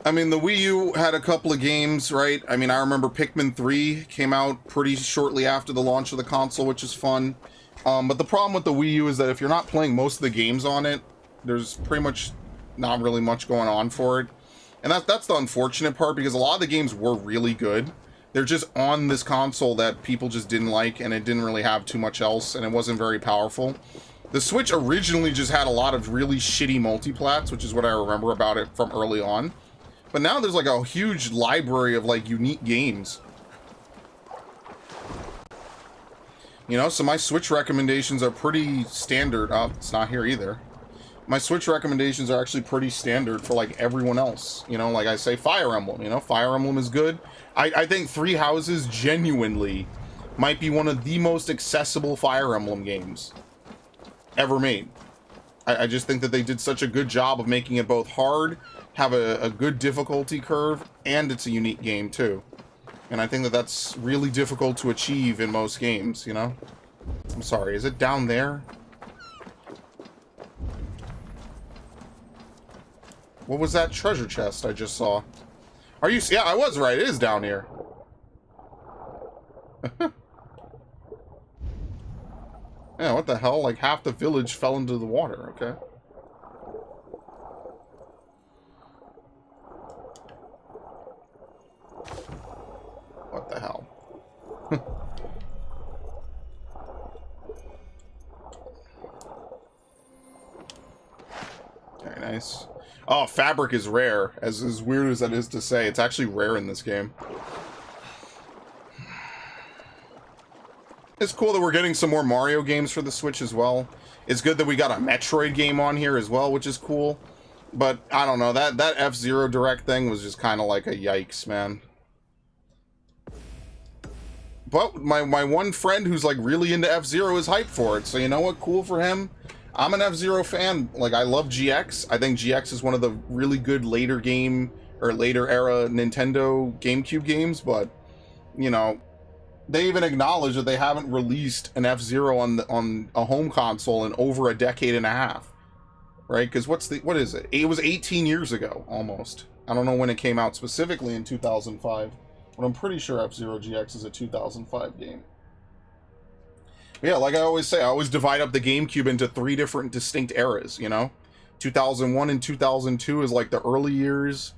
I mean, the Wii U had a couple of games, right? I mean, I remember Pikmin 3 came out pretty shortly after the launch of the console, which is fun. But the problem with the Wii U is that if you're not playing most of the games on it, there's pretty much not really much going on for it. And that's the unfortunate part, because a lot of the games were really good. They're just on this console that people just didn't like, and it didn't really have too much else, and it wasn't very powerful. The Switch originally just had a lot of really shitty multiplats, which is what I remember about it from early on. But now there's like a huge library of like unique games. You know, so my Switch recommendations are pretty standard. Oh, it's not here either. My Switch recommendations are actually pretty standard for like everyone else. You know, like I say, Fire Emblem, you know, Fire Emblem is good. I think Three Houses genuinely might be one of the most accessible Fire Emblem games ever made. I just think that they did such a good job of making it both hard, have a good difficulty curve, and it's a unique game too. And I think that that's really difficult to achieve in most games, you know? I'm sorry, is it down there? What was that treasure chest I just saw? Are you... Yeah, I was right. It is down here. Yeah, what the hell? Like, half the village fell into the water. Okay. What the hell? Very nice. Oh, fabric is rare. As weird as that is to say, it's actually rare in this game. It's cool that we're getting some more Mario games for the Switch as well. It's good that we got a Metroid game on here as well, which is cool. But, I don't know, that F-Zero Direct thing was just kind of like a yikes, man. But my one friend who's, like, really into F-Zero is hyped for it, so you know what? Cool for him. I'm an F-Zero fan. Like, I love GX. I think GX is one of the really good later game, or later era Nintendo GameCube games, but, you know... They even acknowledge that they haven't released an F-Zero on a home console in over a decade and a half, right? Because what is it? It was 18 years ago, almost. I don't know when it came out specifically in 2005, but I'm pretty sure F-Zero GX is a 2005 game. But yeah, like I always say, I always divide up the GameCube into 3 different distinct eras, you know? 2001 and 2002 is like the early years.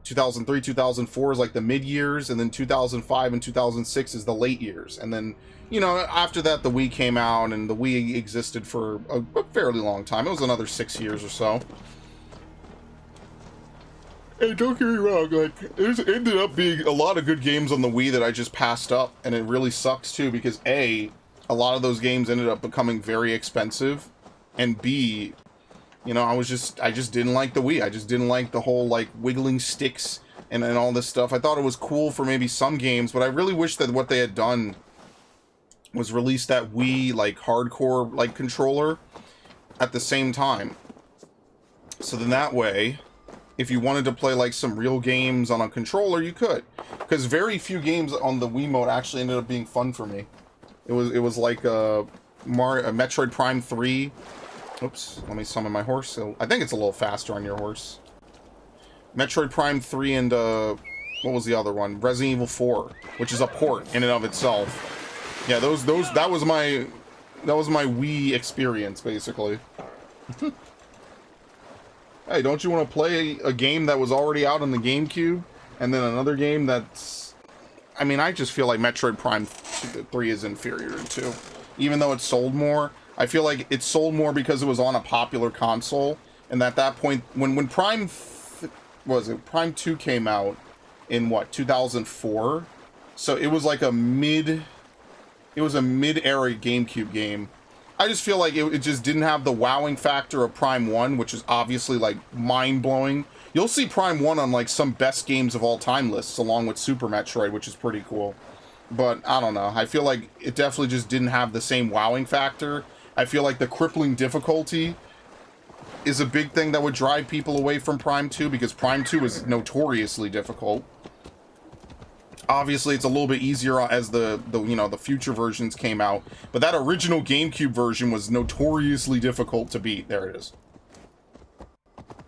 2003, 2004 is like the mid years, and then 2005 and 2006 is the late years. And then, you know, after that, the Wii came out, and the Wii existed for a fairly long time. It was another 6 years or so. Hey, don't get me wrong, like, there's ended up being a lot of good games on the Wii that I just passed up, and it really sucks too, because A, a lot of those games ended up becoming very expensive, and B, you know, I just didn't like the Wii. I just didn't like the whole, like, wiggling sticks and all this stuff. I thought it was cool for maybe some games, but I really wish that what they had done was release that Wii, like, hardcore, like, controller at the same time. So then that way, if you wanted to play, like, some real games on a controller, you could. Because very few games on the Wii mode actually ended up being fun for me. It was like a Metroid Prime 3... Oops, let me summon my horse. So I think it's a little faster on your horse. Metroid Prime 3 and, what was the other one? Resident Evil 4, which is a port in and of itself. Yeah, that was my Wii experience, basically. Hey, don't you want to play a game that was already out on the GameCube? And then another game that's... I mean, I just feel like Metroid Prime 3 is inferior to 2. Even though it sold more... I feel like it sold more because it was on a popular console, and at that point, when Prime 2 came out in what, 2004? So it was like a mid-era GameCube game. I just feel like it just didn't have the wowing factor of Prime 1, which is obviously like mind-blowing. You'll see Prime 1 on like some best games of all time lists, along with Super Metroid, which is pretty cool. But I don't know. I feel like it definitely just didn't have the same wowing factor. I feel like the crippling difficulty is a big thing that would drive people away from Prime 2, because Prime 2 is notoriously difficult. Obviously, it's a little bit easier as the future versions came out, but that original GameCube version was notoriously difficult to beat. There it is.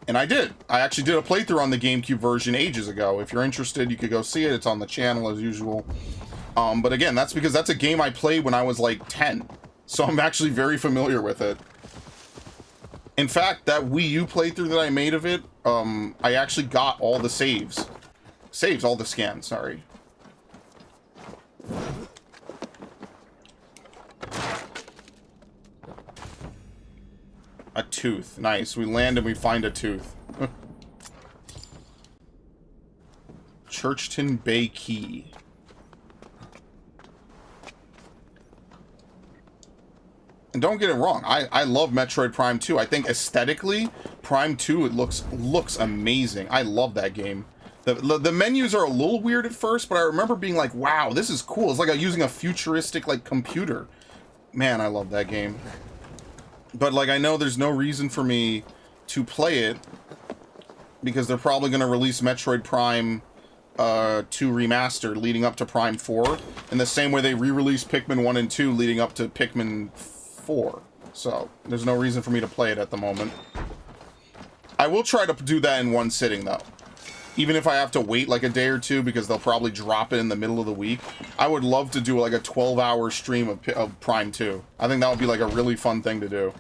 And I actually did a playthrough on the GameCube version ages ago. If you're interested, you could go see it. It's on the channel as usual. But again, that's because that's a game I played when I was like 10. So I'm actually very familiar with it. In fact, that Wii U playthrough that I made of it, I actually got all the saves. All the scans, sorry. A tooth. Nice. We land and we find a tooth. Churchton Bay Key. And don't get it wrong, I love Metroid Prime 2. I think aesthetically, Prime 2, it looks amazing. I love that game. The menus are a little weird at first, but I remember being like, wow, this is cool. It's like using a futuristic, like, computer. Man, I love that game. But, like, I know there's no reason for me to play it, because they're probably going to release Metroid Prime 2 Remastered leading up to Prime 4, in the same way they re-released Pikmin 1 and 2 leading up to Pikmin 4. So, there's no reason for me to play it at the moment. I will try to do that in one sitting, though. Even if I have to wait like a day or two, because they'll probably drop it in the middle of the week, I would love to do like a 12-hour stream of Prime 2. I think that would be like a really fun thing to do.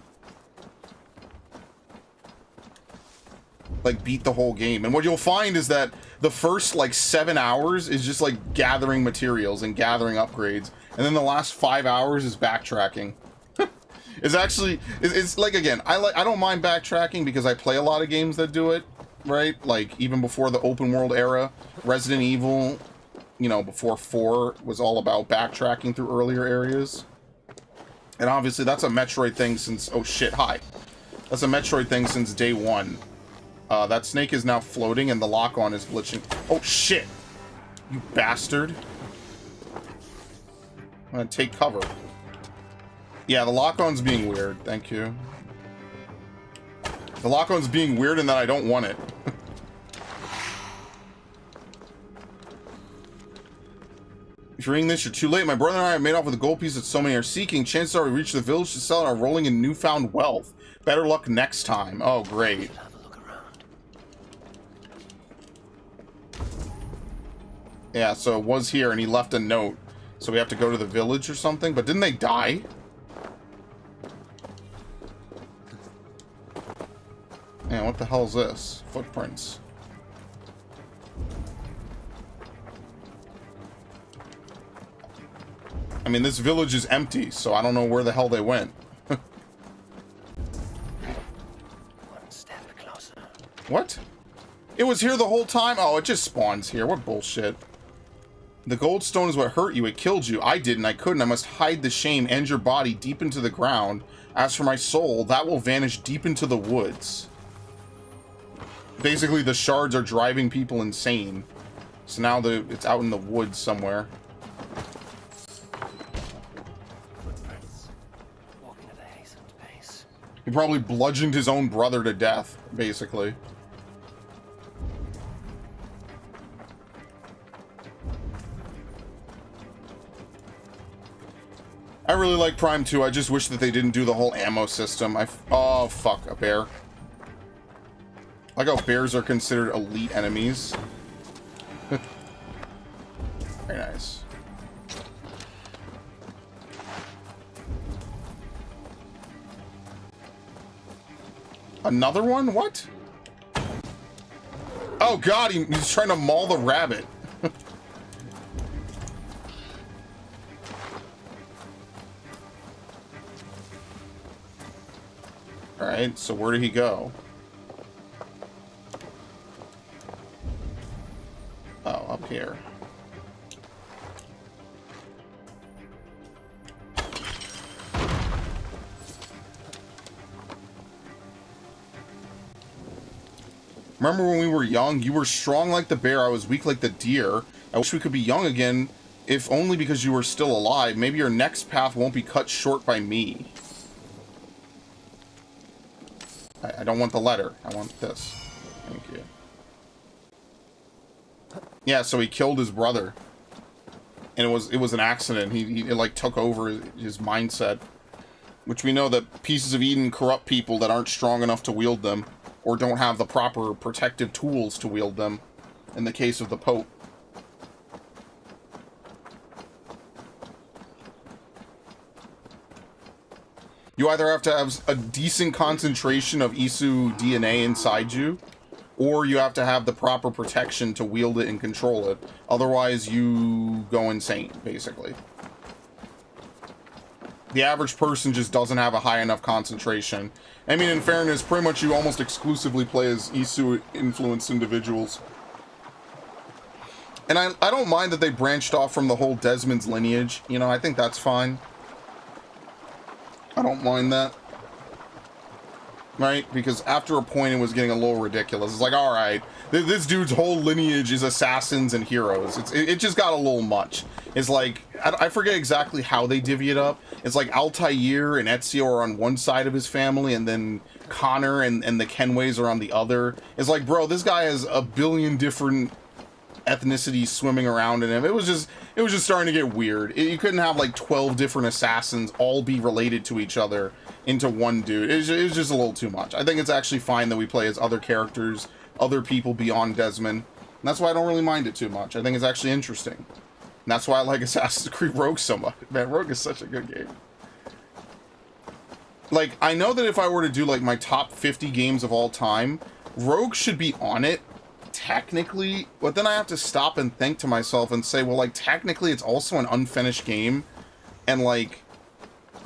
Like, beat the whole game. And what you'll find is that the first, like, 7 hours is just, like, gathering materials and gathering upgrades. And then the last 5 hours is backtracking. It's actually... It's like, again, I don't mind backtracking because I play a lot of games that do it, right? Like, even before the open world era, Resident Evil, you know, before 4 was all about backtracking through earlier areas. And obviously, that's a Metroid thing since... Oh, shit, hi. That's a Metroid thing since day 1. That snake is now floating and the lock-on is glitching. Oh, shit! You bastard. I'm gonna take cover. Yeah, the lock-on's being weird. Thank you. The lock-on's being weird in that I don't want it. If you're reading this, you're too late. My brother and I have made off with the gold piece that so many are seeking. Chances are we reach the village to sell and are rolling in newfound wealth. Better luck next time. Oh, great. Yeah, so it was here, and he left a note. So we have to go to the village or something? But didn't they die? Man, what the hell is this? Footprints. I mean, this village is empty, so I don't know where the hell they went.
One step closer.
What? It was here the whole time? Oh, it just spawns here. What bullshit. The gold stone is what hurt you. It killed you. I didn't. I couldn't. I must hide the shame and your body deep into the ground. As for my soul, that will vanish deep into the woods. Basically, the shards are driving people insane. So now it's out in the woods somewhere.
Footprints. Walking at a hastened pace.
He probably bludgeoned his own brother to death, basically. I really like Prime 2. I just wish that they didn't do the whole ammo system. Oh, fuck. A bear. I like how bears are considered elite enemies. Very nice. Another one? What? Oh, God. He's trying to maul the rabbit. Alright, so where did he go? Oh, up here. Remember when we were young? You were strong like the bear, I was weak like the deer. I wish we could be young again, if only because you were still alive. Maybe your next path won't be cut short by me. I don't want the letter. I want this. Thank you. Yeah, so he killed his brother. And it was an accident. It like took over his mindset. Which we know that pieces of Eden corrupt people that aren't strong enough to wield them. Or don't have the proper protective tools to wield them. In the case of the Pope. You either have to have a decent concentration of Isu DNA inside you, or you have to have the proper protection to wield it and control it. Otherwise, you go insane, basically. The average person just doesn't have a high enough concentration. I mean, in fairness, pretty much you almost exclusively play as Isu-influenced individuals. And I don't mind that they branched off from the whole Desmond's lineage. You know, I think that's fine. I don't mind that. Right? Because after a point it was getting a little ridiculous. It's like, alright, this dude's whole lineage is assassins and heroes. It just got a little much. It's like, I forget exactly how they divvy it up. It's like Altair and Ezio are on one side of his family, and then Connor and the Kenways are on the other. It's like, bro, this guy has a billion different ethnicities swimming around in him. It was just starting to get weird. You couldn't have like 12 different assassins all be related to each other into one dude. It was just a little too much. I think it's actually fine that we play as other characters, other people beyond Desmond. And that's why I don't really mind it too much. I think it's actually interesting. And that's why I like Assassin's Creed Rogue so much. Man, Rogue is such a good game. Like, I know that if I were to do like my top 50 games of all time, Rogue should be on it, technically, but then I have to stop and think to myself and say, well, like, technically it's also an unfinished game, and like,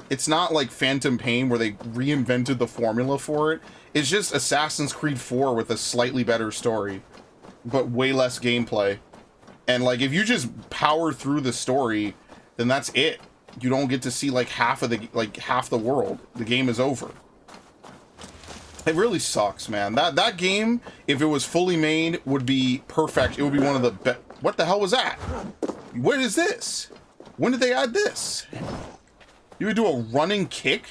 it's not like Phantom Pain where they reinvented the formula for it. It's just Assassin's Creed 4 with a slightly better story, but way less gameplay. And like, if you just power through the story, then that's it. You don't get to see like half the world. The game is over. It really sucks, man. That game, if it was fully made, would be perfect. It would be one of the best. What the hell was that? What is this? When did they add this? You would do a running kick?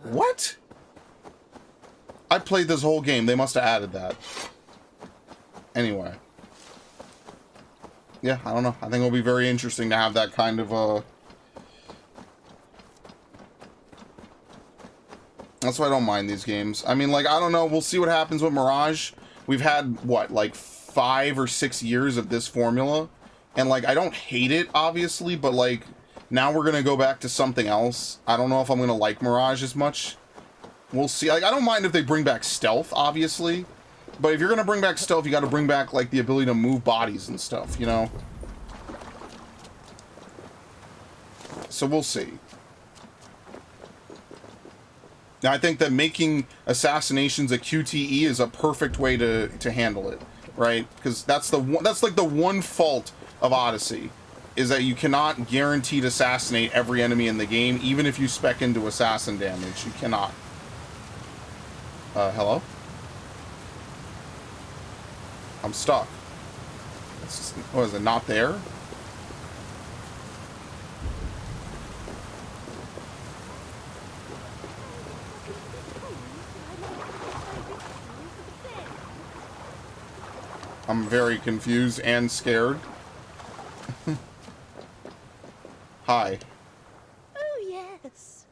What? I played this whole game. They must have added that. Anyway. Yeah, I don't know. I think it'll be very interesting to have that kind of That's why I don't mind these games. I mean, like, I don't know. We'll see what happens with Mirage. We've had, what, like 5 or 6 years of this formula. And, like, I don't hate it, obviously, but, like, now we're going to go back to something else. I don't know if I'm going to like Mirage as much. We'll see. Like, I don't mind if they bring back stealth, obviously. But if you're going to bring back stealth, you got to bring back, like, the ability to move bodies and stuff, you know? So we'll see. Now, I think that making assassinations a QTE is a perfect way to handle it, right? Because that's like the one fault of Odyssey, is that you cannot guaranteed assassinate every enemy in the game, even if you spec into assassin damage. You cannot. Hello? I'm stuck. It's just, what is it, not there? I'm very confused and scared. Hi.
Oh, yes.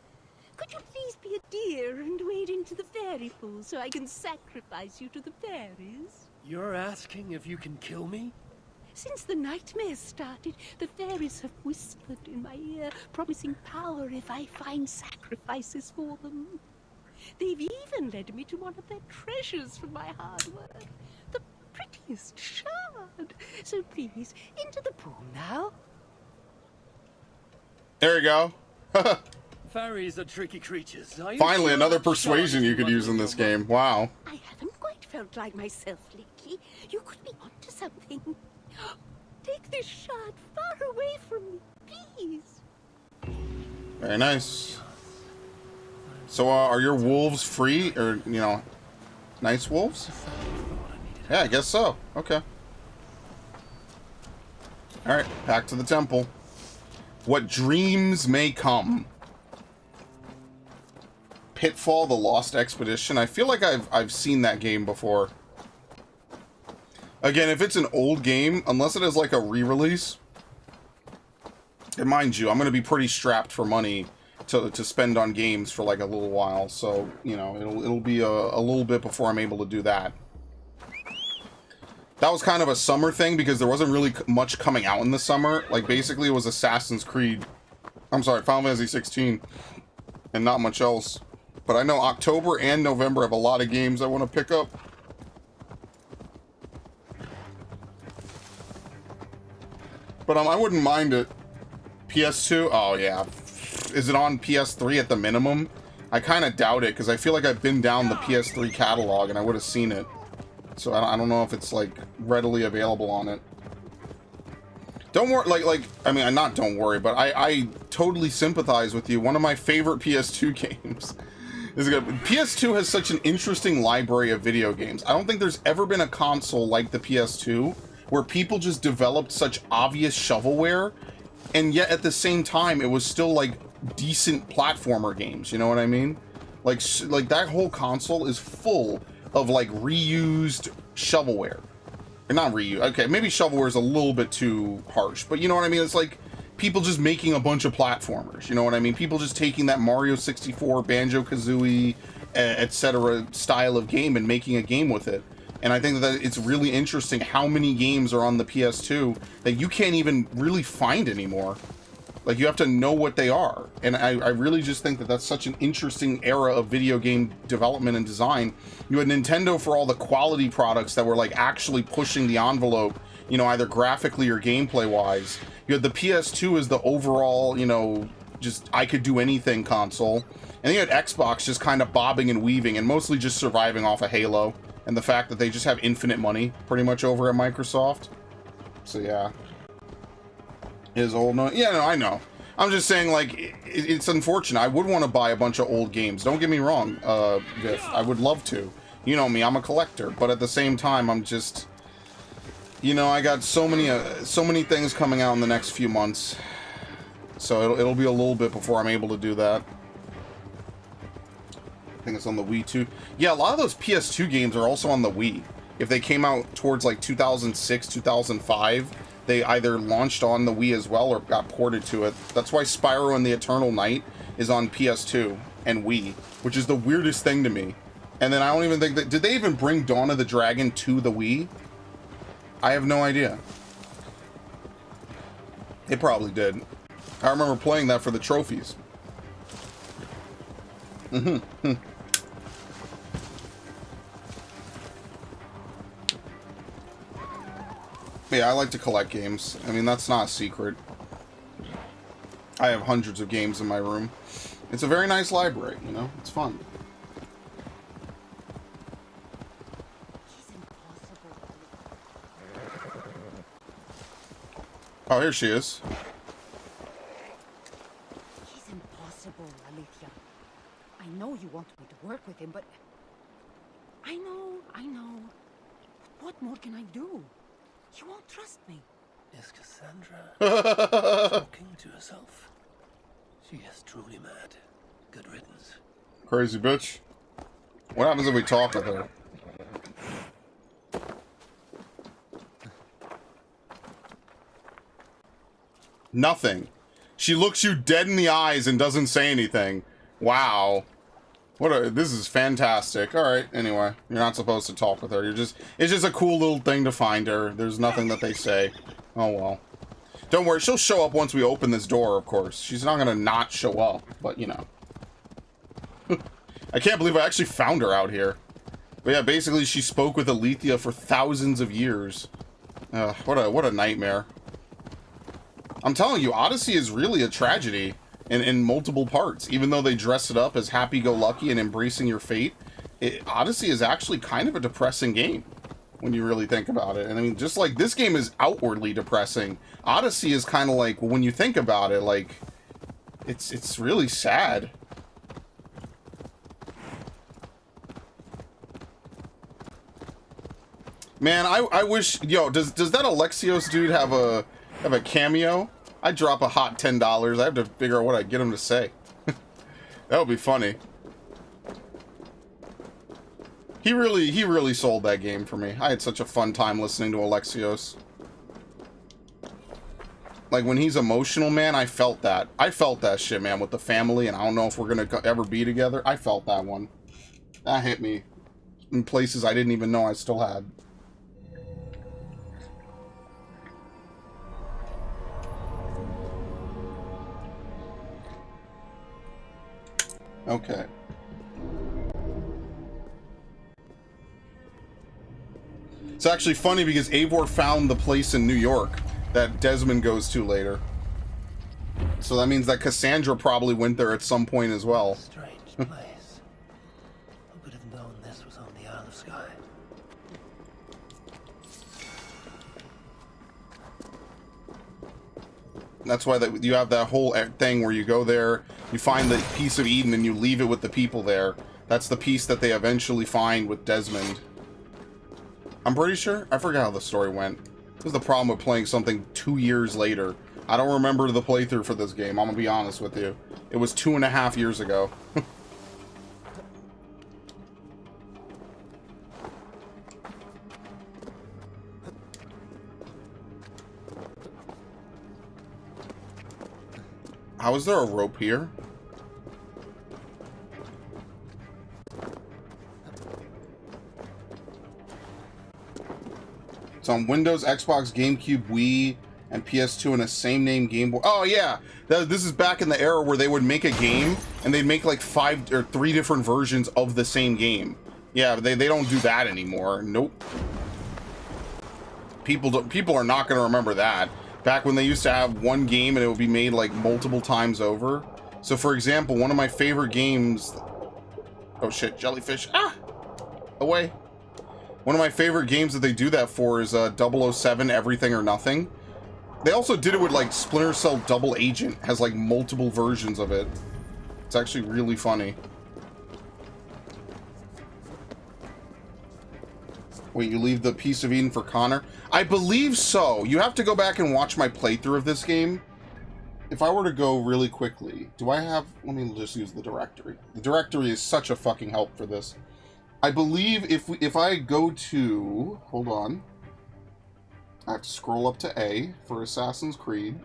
Could you please be a dear and wade into the fairy pool so I can sacrifice you to the fairies?
You're asking if you can kill me?
Since the nightmare started, the fairies have whispered in my ear, promising power if I find sacrifices for them. They've even led me to one of their treasures from my hard work. The prettiest shard. So please, into the pool now.
There you go.
Fairies are tricky creatures.
Finally, another persuasion you could use in this game. Wow.
I haven't quite felt like myself lately. You could be onto something. Take this shard far away from me, please.
Very nice. So, are your wolves free? Or, you know, nice wolves? Yeah, I guess so. Okay. Alright, back to the temple. What dreams may come. Pitfall: The Lost Expedition. I feel like I've seen that game before. Again, if it's an old game, unless it is like a re-release, and mind you, I'm going to be pretty strapped for money to spend on games for like a little while, so, you know, it'll be a little bit before I'm able to do that. That was kind of a summer thing because there wasn't really much coming out in the summer. Like, basically it was Assassin's Creed, I'm sorry, Final Fantasy 16, and not much else. But I know October and November have a lot of games I want to pick up. But I wouldn't mind it. PS2? Oh, yeah. Is it on PS3 at the minimum? I kind of doubt it, because I feel like I've been down the PS3 catalog and I would have seen it. So I don't know if it's, like, readily available on it. Don't worry, I mean, not don't worry, but I totally sympathize with you. One of my favorite PS2 games is good. PS2 has such an interesting library of video games. I don't think there's ever been a console like the PS2 where people just developed such obvious shovelware, and yet at the same time, it was still, like, decent platformer games, you know what I mean? Like that whole console is full of, like, reused shovelware. Or not reuse. Okay, maybe shovelware is a little bit too harsh, but you know what I mean? It's like people just making a bunch of platformers. You know what I mean? People just taking that Mario 64, Banjo-Kazooie, etc. style of game and making a game with it. And I think that it's really interesting how many games are on the PS2 that you can't even really find anymore. Like, you have to know what they are. And I really just think that that's such an interesting era of video game development and design. You had Nintendo for all the quality products that were, like, actually pushing the envelope, you know, either graphically or gameplay-wise. You had the PS2 as the overall, you know, just I could do anything console. And you had Xbox just kind of bobbing and weaving and mostly just surviving off of Halo. And the fact that they just have infinite money pretty much over at Microsoft. So, yeah. Is old no? Yeah, no, I know. I'm just saying, like, it's unfortunate. I would want to buy a bunch of old games. Don't get me wrong, Viv. I would love to. You know me, I'm a collector. But at the same time, I'm just, you know, I got so many things coming out in the next few months. So it'll be a little bit before I'm able to do that. I think it's on the Wii too. Yeah, a lot of those PS2 games are also on the Wii. If they came out towards like 2006, 2005. They either launched on the Wii as well or got ported to it. That's why Spyro and the Eternal Night is on PS2 and Wii, which is the weirdest thing to me. And then I don't even think that... Did they even bring Dawn of the Dragon to the Wii? I have no idea. They probably did. I remember playing that for the trophies. Mm-hmm. Yeah, I like to collect games. I mean, that's not a secret. I have hundreds of games in my room. It's a very nice library, you know? It's fun. Oh, here she is.
He's impossible, Alethea. I know you want me to work with him, but... I know. But what more can I do? You won't trust me.
Is Cassandra talking to herself? She is truly mad. Good riddance.
Crazy bitch. What happens if we talk with her? Nothing. She looks you dead in the eyes and doesn't say anything. Wow. This is fantastic. Alright, anyway. You're not supposed to talk with her. It's just a cool little thing to find her. There's nothing that they say. Oh well. Don't worry, she'll show up once we open this door, of course. She's not gonna not show up, but you know. I can't believe I actually found her out here. But yeah, basically she spoke with Alethea for thousands of years. What a nightmare. I'm telling you, Odyssey is really a tragedy. In multiple parts, even though they dress it up as happy-go-lucky and embracing your fate, Odyssey is actually kind of a depressing game when you really think about it. And I mean, just like this game is outwardly depressing, Odyssey is kind of like, well, when you think about it, like, it's really sad. Man, I wish, yo, does that Alexios dude have a cameo? I'd drop a hot $10. I have to figure out what I get him to say. That would be funny. He really sold that game for me. I had such a fun time listening to Alexios. Like, when he's emotional, man, I felt that. I felt that shit, man, with the family, and I don't know if we're gonna ever be together. I felt that one. That hit me in places I didn't even know I still had. Okay. It's actually funny because Eivor found the place in New York that Desmond goes to later. So that means that Cassandra probably went there at some point as well.
Strange place. Who could have known this was on the Isle of Skye?
That's why you have that whole thing where you go there, you find the piece of Eden, and you leave it with the people there. That's the piece that they eventually find with Desmond. I'm pretty sure. I forgot how the story went. This is the problem with playing something 2 years later. I don't remember the playthrough for this game, I'm gonna be honest with you. It was 2.5 years ago. How is there a rope here? It's on Windows, Xbox, GameCube, Wii, and PS2 in a same name Game Boy. Oh yeah, this is back in the era where they would make a game and they'd make like 5 or 3 different versions of the same game. Yeah, they don't do that anymore. Nope. People are not going to remember that. Back when they used to have one game and it would be made like multiple times over. So for example, one of my favorite games... Oh shit, jellyfish. Ah! Away. One of my favorite games that they do that for is 007 Everything or Nothing. They also did it with like Splinter Cell Double Agent. Has like multiple versions of it. It's actually really funny. Wait, you leave the Piece of Eden for Connor? I believe so. You have to go back and watch my playthrough of this game. If I were to go really quickly, do I have... Let me just use the directory. The directory is such a fucking help for this. I believe if I go to... Hold on. I have to scroll up to A for Assassin's Creed.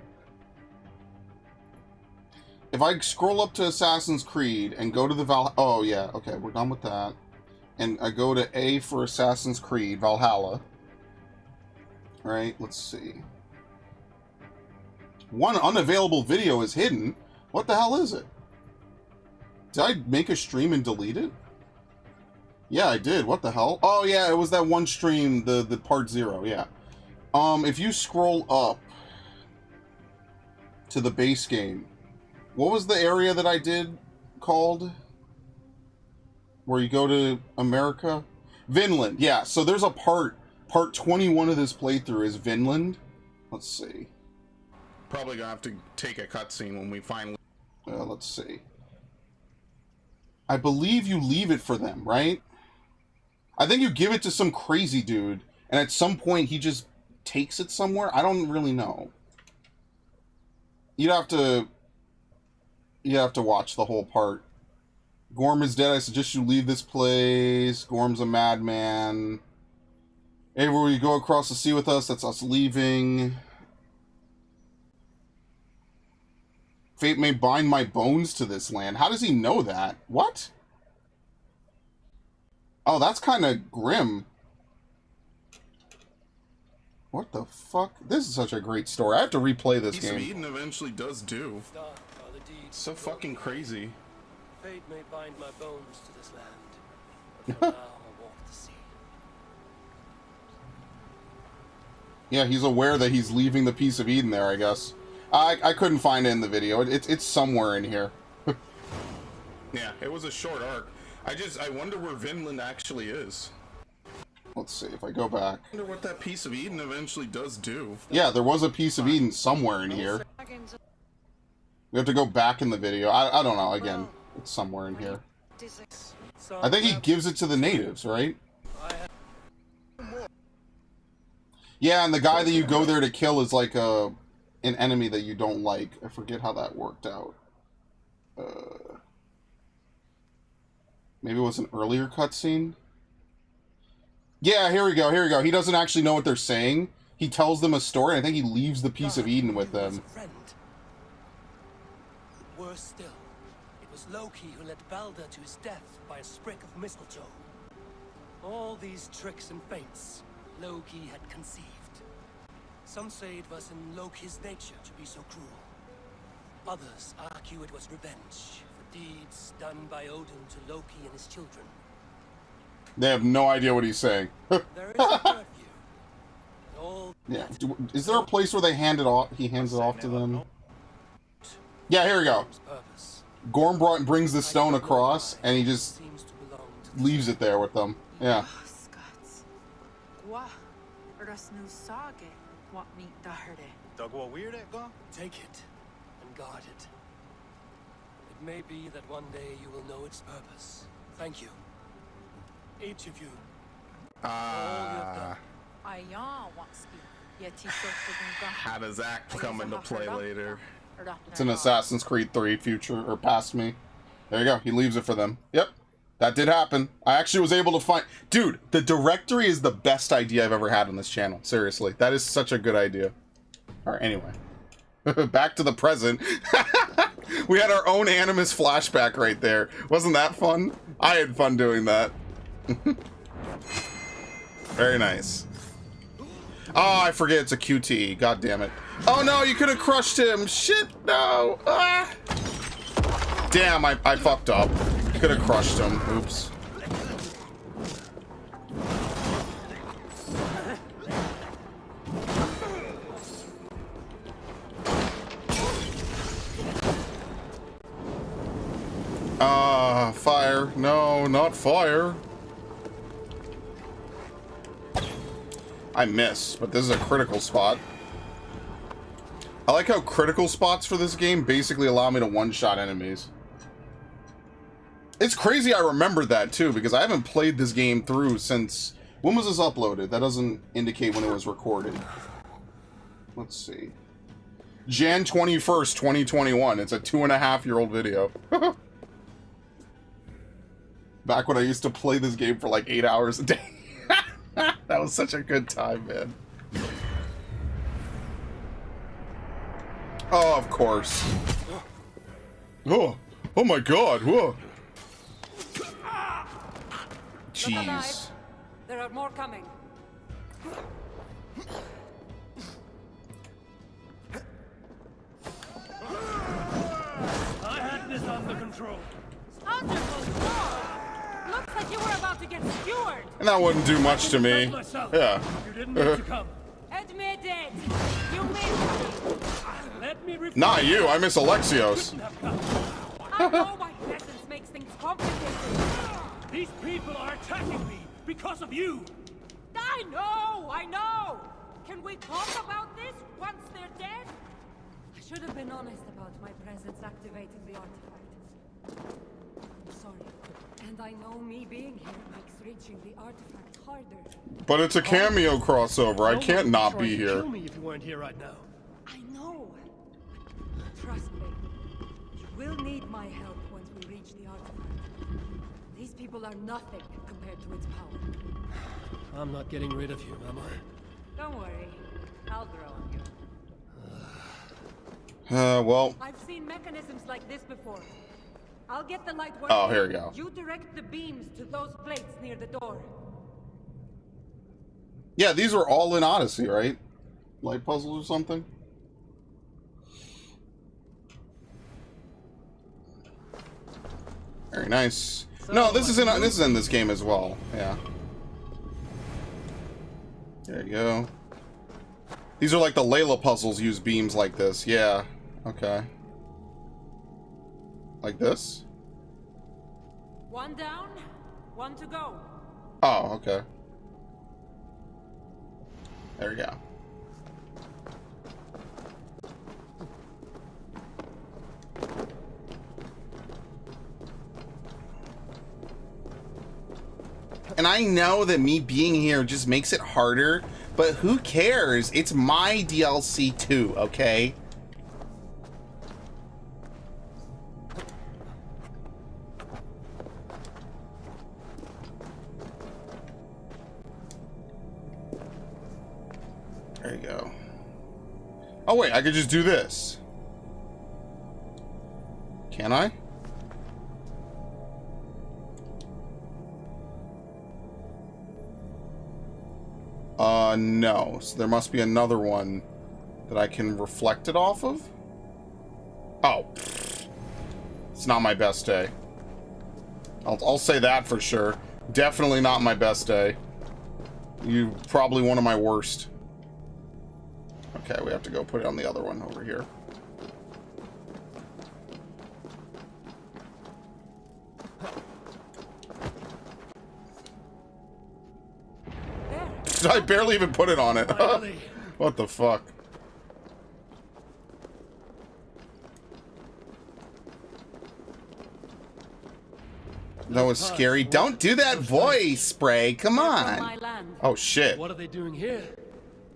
If I scroll up to Assassin's Creed and go to the Valhalla... Oh, yeah. Okay, we're done with that. And I go to A for Assassin's Creed, Valhalla. Alright, let's see. One unavailable video is hidden. What the hell is it? Did I make a stream and delete it? Yeah, I did. What the hell? Oh, yeah, it was that one stream, the part 0, yeah. If you scroll up to the base game, what was the area that I did called? Where you go to America? Vinland, yeah. So there's a part 21 of this playthrough is Vinland. Let's see. Probably gonna have to take a cutscene when we finally... let's see. I believe you leave it for them, right? I think you give it to some crazy dude, and at some point he just takes it somewhere. I don't really know. You'd have to watch the whole part. Gorm is dead. I suggest you leave this place. Gorm's a madman. Everywhere you go across the sea with us, that's us leaving. Fate may bind my bones to this land. How does he know that? What? Oh, that's kind of grim. What the fuck? This is such a great story. I have to replay this game. Piece of Eden eventually does do. It's so fucking crazy.
Fate may bind my bones to this land, but for now I'll walk the sea.
Yeah, he's aware that he's leaving the Piece of Eden there, I guess. I couldn't find it in the video. It's somewhere in here. Yeah, it was a short arc. I wonder where Vinland actually is. Let's see if I go back. I wonder what that Piece of Eden eventually does do. Yeah, there was a Piece of Eden somewhere in here. We have to go back in the video. I don't know, again. It's somewhere in here. I think he gives it to the natives, right? Yeah, and the guy that you go there to kill is like an enemy that you don't like. I forget how that worked out. Maybe it was an earlier cutscene? Yeah, here we go, here we go. He doesn't actually know what they're saying. He tells them a story, and I think he leaves the Piece of Eden with them.
Worse still, it was Loki who led Balder to his death by a sprig of mistletoe. All these tricks and feints Loki had conceived. Some say it was in Loki's nature to be so cruel. Others argue it was revenge for deeds done by Odin to Loki and his children.
They have no idea what he's saying.
There is a third view.
Yeah. Is there a place where they hand it off? He hands it off to them. Yeah, here we go. Gorm brings the stone across, and he just leaves it there with them. Yeah.
Take it and guard it. It may be that one day you will know its purpose. Thank you. Each of you.
How does that come into play later? It's in Assassin's Creed 3 future, or past me. There you go, he leaves it for them. Yep, that did happen. I actually was able to find... Dude, the directory is the best idea I've ever had on this channel. Seriously, that is such a good idea. Alright, anyway. Back to the present. We had our own Animus flashback right there. Wasn't that fun? I had fun doing that. Very nice. Oh, I forget it's a QTE. God damn it. Oh no, you could have crushed him. Shit, no. Ah. Damn, I fucked up. Could have crushed him. Oops. Fire. No, not fire. I missed, but this is a critical spot. I like how critical spots for this game basically allow me to one-shot enemies. It's crazy I remember that, too, because I haven't played this game through since... When was this uploaded? That doesn't indicate when it was recorded. Let's see. Jan 21st, 2021. It's a 2.5-year-old video. Back when I used to play this game for like 8 hours a day. That was such a good time, man. Oh, of course. Oh, oh my God! Whoa. Jeez.
There are more coming.
I had this under control.
Looks like you were about to get skewered.
And that wouldn't do much to me. Yeah.
You didn't need to come.
Admit it. You missed me.
Let me repeat.
Not you. I miss Alexios.
I know my presence makes things complicated.
These people are attacking me because of you.
I know. Can we talk about this once they're dead? I should have been honest about my presence activating the artifact. I'm sorry. And I know me being here makes reaching the artifact harder.
But it's a cameo crossover. I can't not be here.
Kill me if you weren't here right now.
I know. Trust me. You will need my help once we reach the artifact. These people are nothing compared to its power.
I'm not getting rid of you, am I?
Don't worry. I'll grow on you.
Well.
I've seen mechanisms like this before. I'll get the light working.
Oh, here we go.
You direct the beams to those plates near the door.
Yeah, these were all in Odyssey, right? Light puzzles or something? Very nice. No, this is in this game as well. Yeah. There you go. These are like the Layla puzzles use beams like this. Yeah. Okay. Like this?
One down, one to go.
Oh, okay. There we go. And I know that me being here just makes it harder, but who cares? It's my DLC too, okay? There you go. Oh wait, I could just do this. Can I? No. So there must be another one that I can reflect it off of? Oh. It's not my best day. I'll say that for sure. Definitely not my best day. You probably one of my worst. Okay, we have to go put it on the other one over here. I barely even put it on it. What the fuck? That was scary. Don't do that voice, Spray. Come on.
My land.
Oh, shit.
What are they doing here?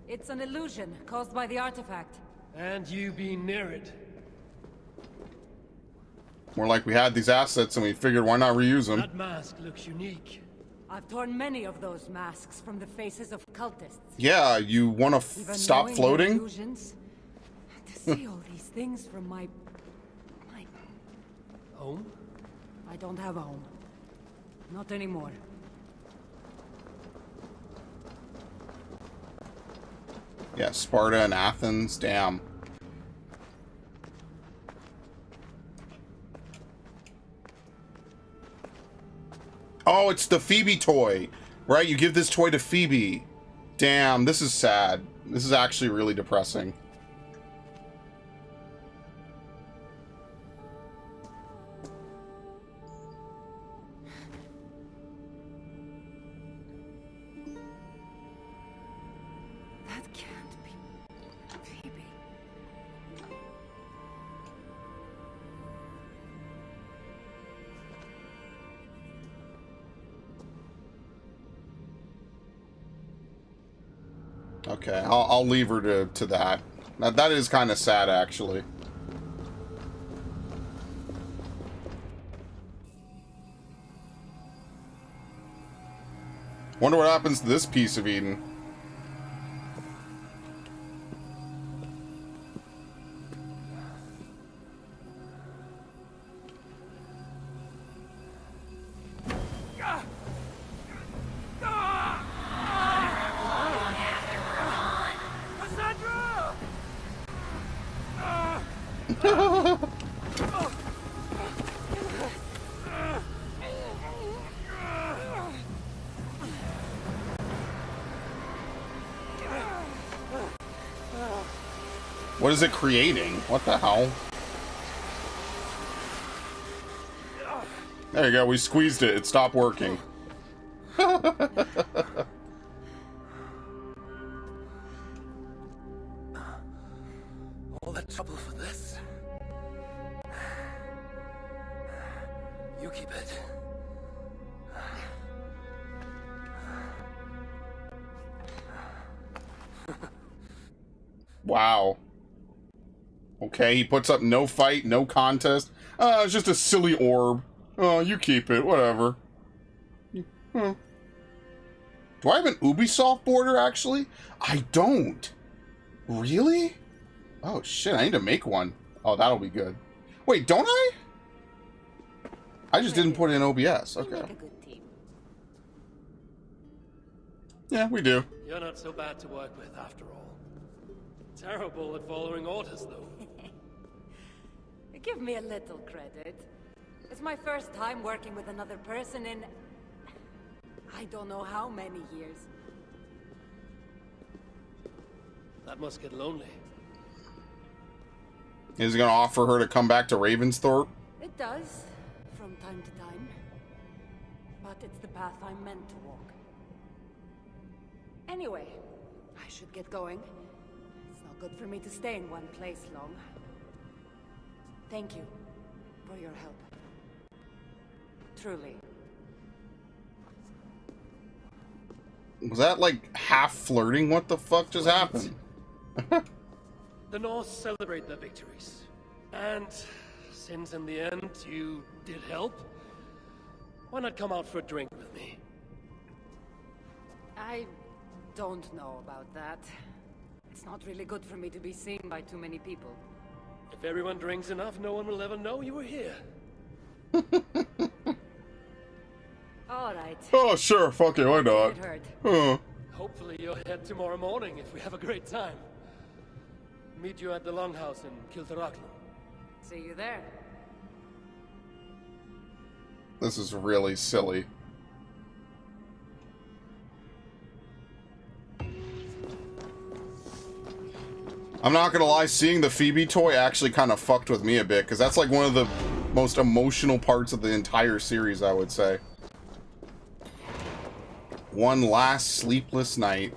It's an illusion caused by the artifact.
And you being near it.
More like we had these assets and we figured why not reuse them.
That mask looks unique.
I've torn many of those masks from the faces of cultists.
Yeah, you want to
Even
stop
knowing
floating?
Illusions, to see all these things from my
Home?
I don't have a home. Not anymore.
Yeah, Sparta and Athens. Damn. Oh, it's the Phoebe toy. Right? You give this toy to Phoebe. Damn, this is sad. This is actually really depressing.
That can't be Phoebe.
Okay, I'll leave her to that. That is kind of sad, actually. Wonder what happens to this piece of Eden. What is it creating? What the hell? There you go, we squeezed it. It stopped working.
All that trouble for this? You keep it.
Wow. Okay, he puts up no fight, no contest. It's just a silly orb. Oh, you keep it, whatever. Hmm. Do I have an Ubisoft border, actually? I don't. Really? Oh, shit, I need to make one. Oh, that'll be good. Wait, don't I? I just didn't put it in OBS.
We
Okay.
make a good team.
Yeah, we do.
You're not so bad to work with, after all. Terrible at following orders, though.
Give me a little credit. It's my first time working with another person in... I don't know how many years.
That must get lonely.
Is he gonna offer her to come back to Ravensthorpe?
It does, from time to time. But it's the path I'm meant to walk. Anyway, I should get going. It's not good for me to stay in one place long. Thank you for your help. Truly.
Was that like half flirting? What the fuck just happened?
The Norse celebrate their victories. And since in the end you did help, why not come out for a drink with me?
I don't know about that. It's not really good for me to be seen by too many people.
If everyone drinks enough, no one will ever know you were here.
All right.
Oh, sure. Fuck it. Why not?
It hurt.
Hopefully you'll head tomorrow morning if we have a great time. Meet you at the Longhouse in Kiltarachlan.
See you there.
This is really silly. I'm not gonna lie, seeing the Phoebe toy actually kind of fucked with me a bit, because that's like one of the most emotional parts of the entire series, I would say. One last sleepless night.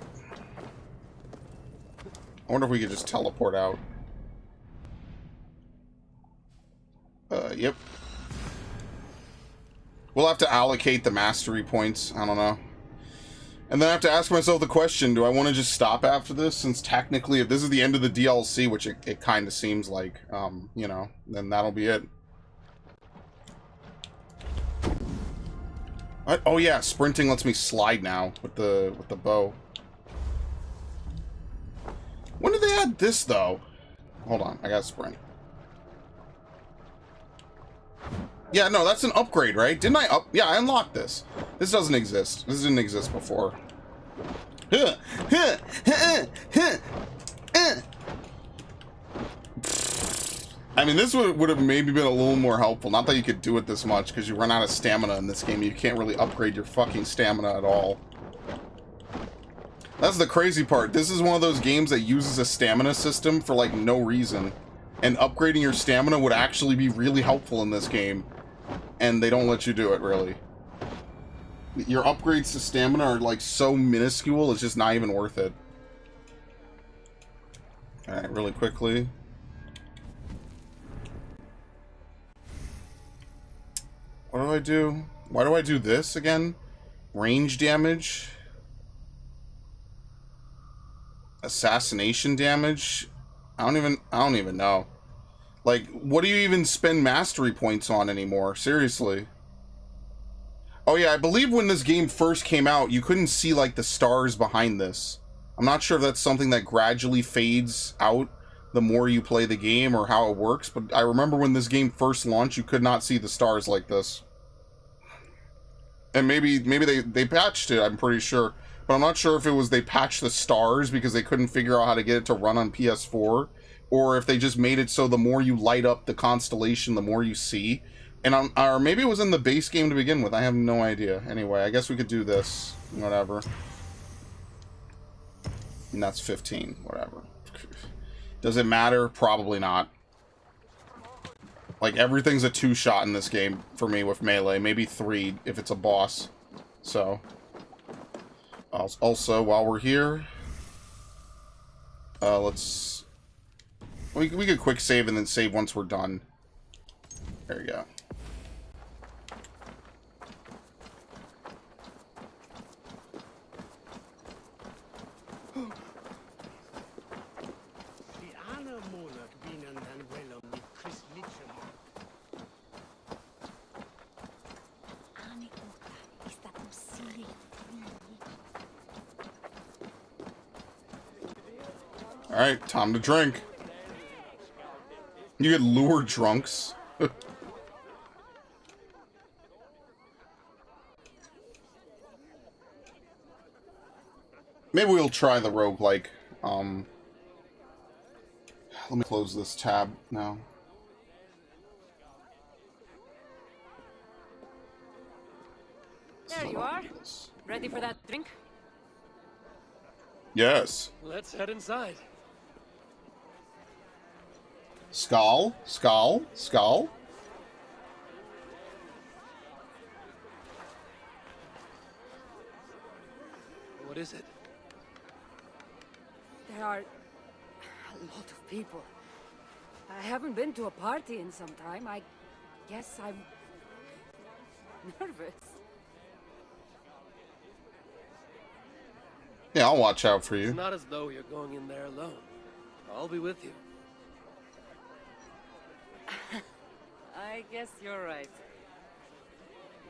I wonder if we could just teleport out. Yep. We'll have to allocate the mastery points. I don't know. And then I have to ask myself the question, do I want to just stop after this? Since technically, if this is the end of the DLC, which it kind of seems like, you know, then that'll be it. Oh yeah, sprinting lets me slide now with the bow. When did they add this, though? Hold on, I gotta sprint. Yeah, no, that's an upgrade, right? Didn't I up? Yeah, I unlocked this. This doesn't exist. This didn't exist before. I mean, this would have maybe been a little more helpful. Not that you could do it this much, because you run out of stamina in this game. You can't really upgrade your fucking stamina at all. That's the crazy part. This is one of those games that uses a stamina system for, like, no reason. And upgrading your stamina would actually be really helpful in this game. And they don't let you do it, really. Your upgrades to stamina are, like, so minuscule, it's just not even worth it. Alright, really quickly. What do I do? Why do I do this again? Range damage? Assassination damage? I don't even know. Like, what do you even spend mastery points on anymore? Seriously. Oh yeah, I believe when this game first came out, you couldn't see, like, the stars behind this. I'm not sure if that's something that gradually fades out the more you play the game or how it works, but I remember when this game first launched, you could not see the stars like this. And maybe they patched it, I'm pretty sure. But I'm not sure if it was they patched the stars because they couldn't figure out how to get it to run on PS4, or if they just made it so the more you light up the constellation, the more you see. And or maybe it was in the base game to begin with. I have no idea. Anyway, I guess we could do this. Whatever. And that's 15. Whatever. Does it matter? Probably not. Like, everything's a 2-shot in this game for me with melee. Maybe 3 if it's a boss. So. Also, while we're here, let's... We could quick save and then save once we're done. There you go. Alright, time to drink. You get lure drunks. Maybe we'll try the roguelike. Let me close this tab now.
There you are. Ready for that drink?
Yes.
Let's head inside.
Skull, skull, skull.
What is it?
There are a lot of people. I haven't been to a party in some time. I guess I'm nervous.
Yeah, I'll watch out for you.
It's not as though you're going in there alone. I'll be with you.
I guess you're right.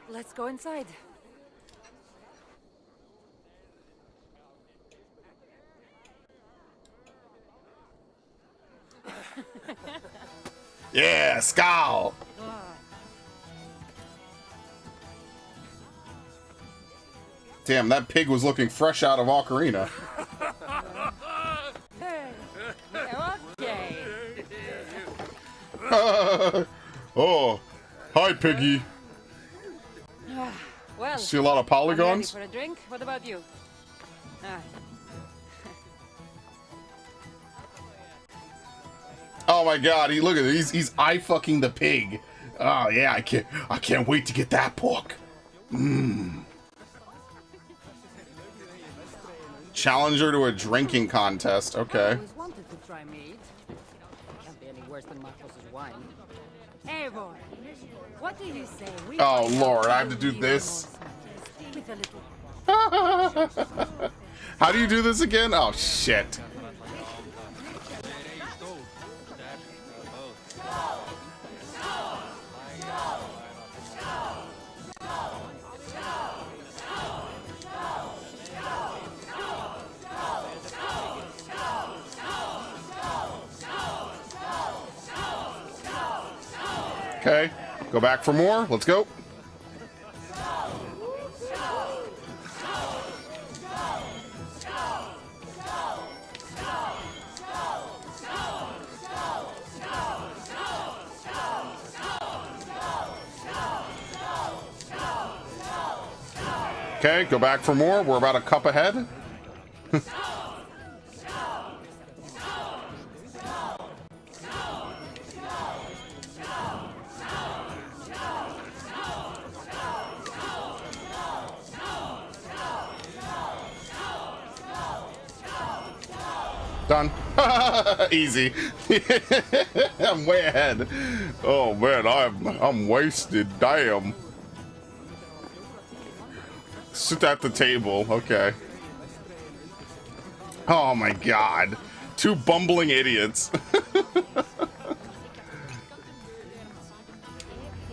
Let's go inside.
Yeah, skull. Damn, that pig was looking fresh out of Ocarina.
Okay.
Oh, hi, piggy.
Well,
See a lot of polygons?
I'm ready for a drink. What about you?
Oh my god, look at it. He's eye fucking the pig. Oh yeah, I can't wait to get that pork. Challenger to a drinking contest.
I
Okay.
always wanted to try mead. Can't be any worse than Marcos's wine. Hey boy, what do you say? We
Oh
find
Lord,
out
I have to do
who
this.
With a little
How do you do this again? Oh shit. Okay, go back for more. Let's go. Okay, go back for more. We're about a cup ahead. Done. Easy. I'm way ahead. Oh man, I'm wasted. Damn. Sit at the table. Okay. Oh my god. Two bumbling idiots.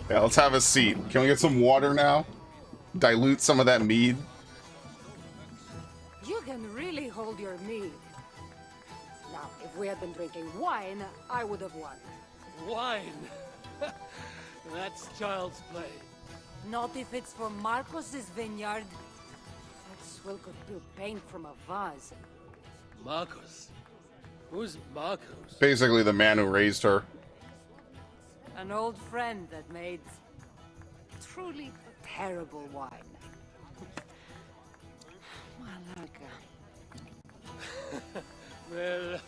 Yeah, let's have a seat. Can we get some water now? Dilute some of that mead.
You can really hold your mead. Now, if we had been drinking wine, I would have won.
Wine! That's child's play.
Not if it's from Marcos's vineyard. That swill could do paint from a vase.
Marcos? Who's Marcos?
Basically the man who raised her.
An old friend that made truly terrible wine. Malaka.
Well,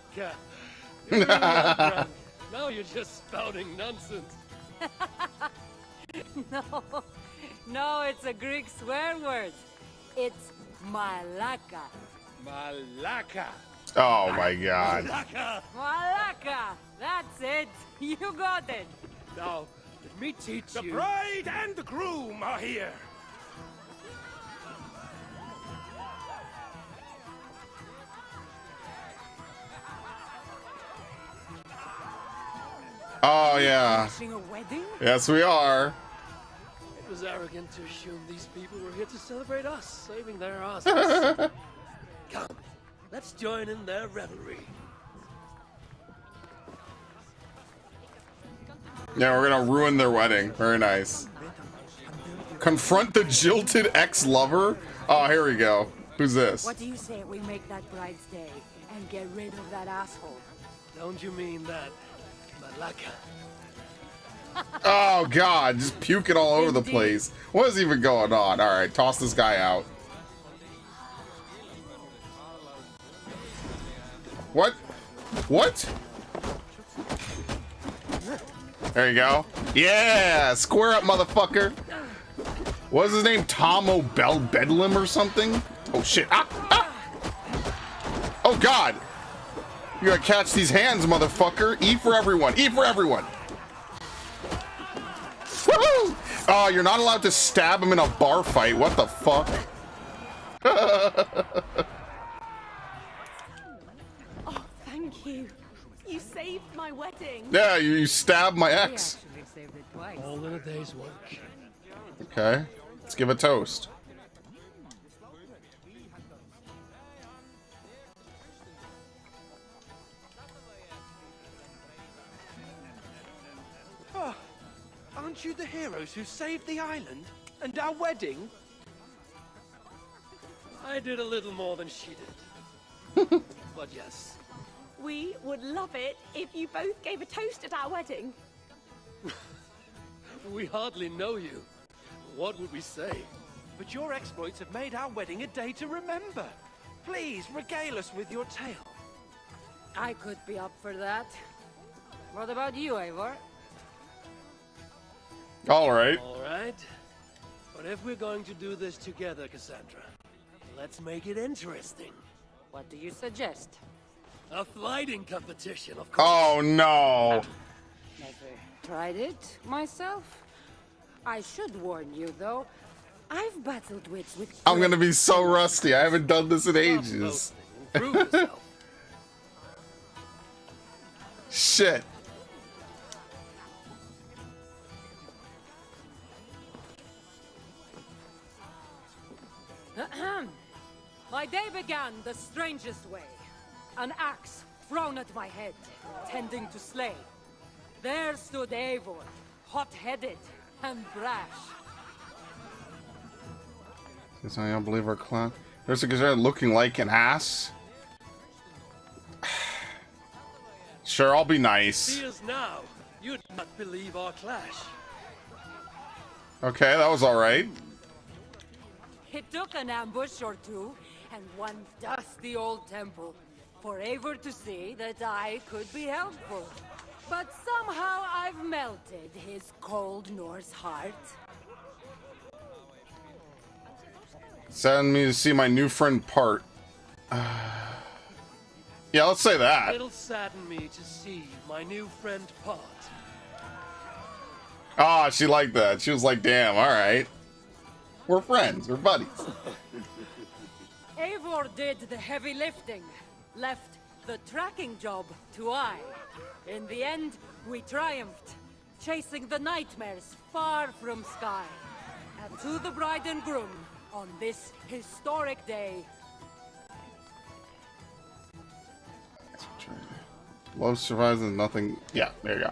you're really drunk. Now you're just spouting nonsense.
No, it's a Greek swear word. It's malaka.
Malaka.
Oh my god.
Malaka.
Malaka! That's it. You got it.
Now, let me teach
The
you.
bride and the groom are here.
Oh yeah.
Having a wedding?
Yes we are.
It was arrogant to assume these people were here to celebrate us, saving their asses. Come, let's join in their revelry.
Yeah, we're gonna ruin their wedding. Very nice. Confront the jilted ex-lover? Oh, here we go. Who's this?
What do you say we make that bride's day and get rid of that asshole?
Don't you mean that, Malaka?
Oh god, just puking all over the place. What is even going on? Alright, toss this guy out. What? What? There you go. Yeah! Square up, motherfucker! What is his name? Tomo Bedlam or something? Oh shit. Ah! Ah! Oh god! You gotta catch these hands, motherfucker. E for everyone. E for everyone. Woohoo! Oh, you're not allowed to stab him in a bar fight. What the fuck?
Oh, thank you. You saved my wedding.
Yeah, you stabbed my ex.
Actually saved it twice.
All in a day's work.
Okay. Let's give a toast.
Aren't you the heroes who saved the island and our wedding?
I did a little more than she did. But yes,
We would love it if you both gave a toast at our wedding.
we hardly know you. What would we say?
But your exploits have made our wedding a day to remember. Please, regale us with your tale.
I could be up for that. What about you, Eivor?
Alright.
All right. But if we're going to do this together, Cassandra, let's make it interesting.
What do you suggest?
A flighting competition, of course.
Oh no.
Never tried it myself. I should warn you, though. I've battled wits with.
I'm gonna be so rusty. I haven't done this in ages.
Prove yourself.
Shit.
My day began the strangest way. An axe thrown at my head, tending to slay. There stood Eivor, hot-headed and brash.
Guess I don't believe our clown. There's a guy looking like an ass. Sure, I'll be nice.
See us now. You'd not believe our clash.
Okay, that was alright.
It took an ambush or two, and one dusty old temple, for Eivor to see that I could be helpful. But somehow I've melted his cold Norse heart.
Send me to see my new friend Part. Yeah, let's say that.
It'll sadden me to see my new friend Part.
Ah, she liked that. She was like, damn, alright. We're friends, we're buddies.
Eivor did the heavy lifting, left the tracking job to I. In the end, we triumphed, chasing the nightmares far from Sky. And to the bride and groom, on this historic day.
Love survives and nothing. Yeah, there you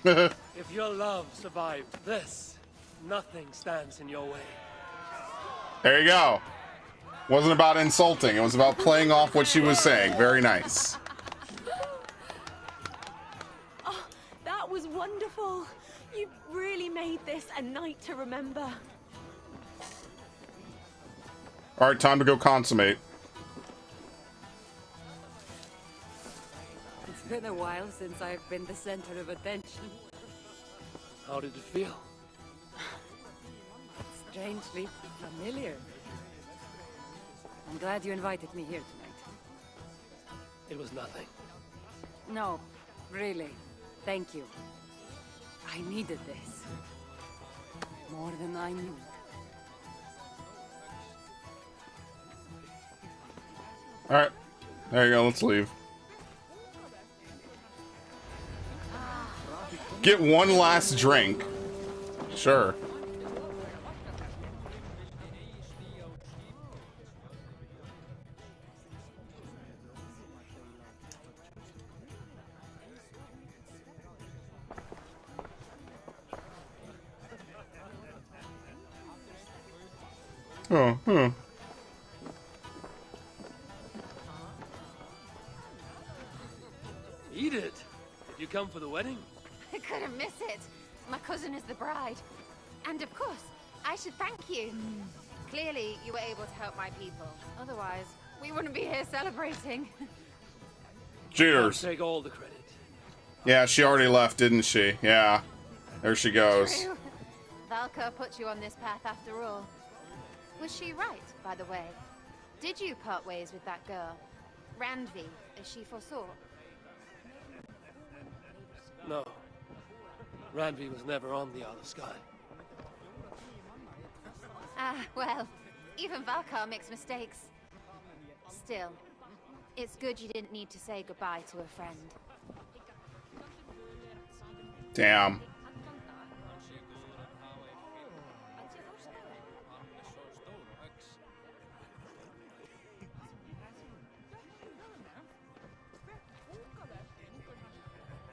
go.
If your love survived this, nothing stands in your way.
There you go. Wasn't about insulting. It was about playing off what she was saying. Very nice.
Oh, that was wonderful. You really made this a night to remember.
All right, time to go consummate.
It's been a while since I've been the center of attention.
How did it feel?
Strangely familiar. I'm glad you invited me here tonight.
It was nothing.
No, really. Thank you. I needed this. More than I knew.
Alright. There you go, let's leave. Get one last drink. Sure. Oh, huh.
Edith, did you come for the wedding?
I couldn't miss it. My cousin is the bride. And of course, I should thank you. Clearly, you were able to help my people. Otherwise, we wouldn't be here celebrating.
Cheers.
I'll take all the credit.
Yeah, she already left, didn't she? Yeah. There she goes.
True. Valka put you on this path after all. Was she right, by the way? Did you part ways with that girl? Randvi, as she foresaw?
No. Randvi was never on the other sky.
Ah, well, even Valkar makes mistakes. Still, it's good you didn't need to say goodbye to a friend.
Damn.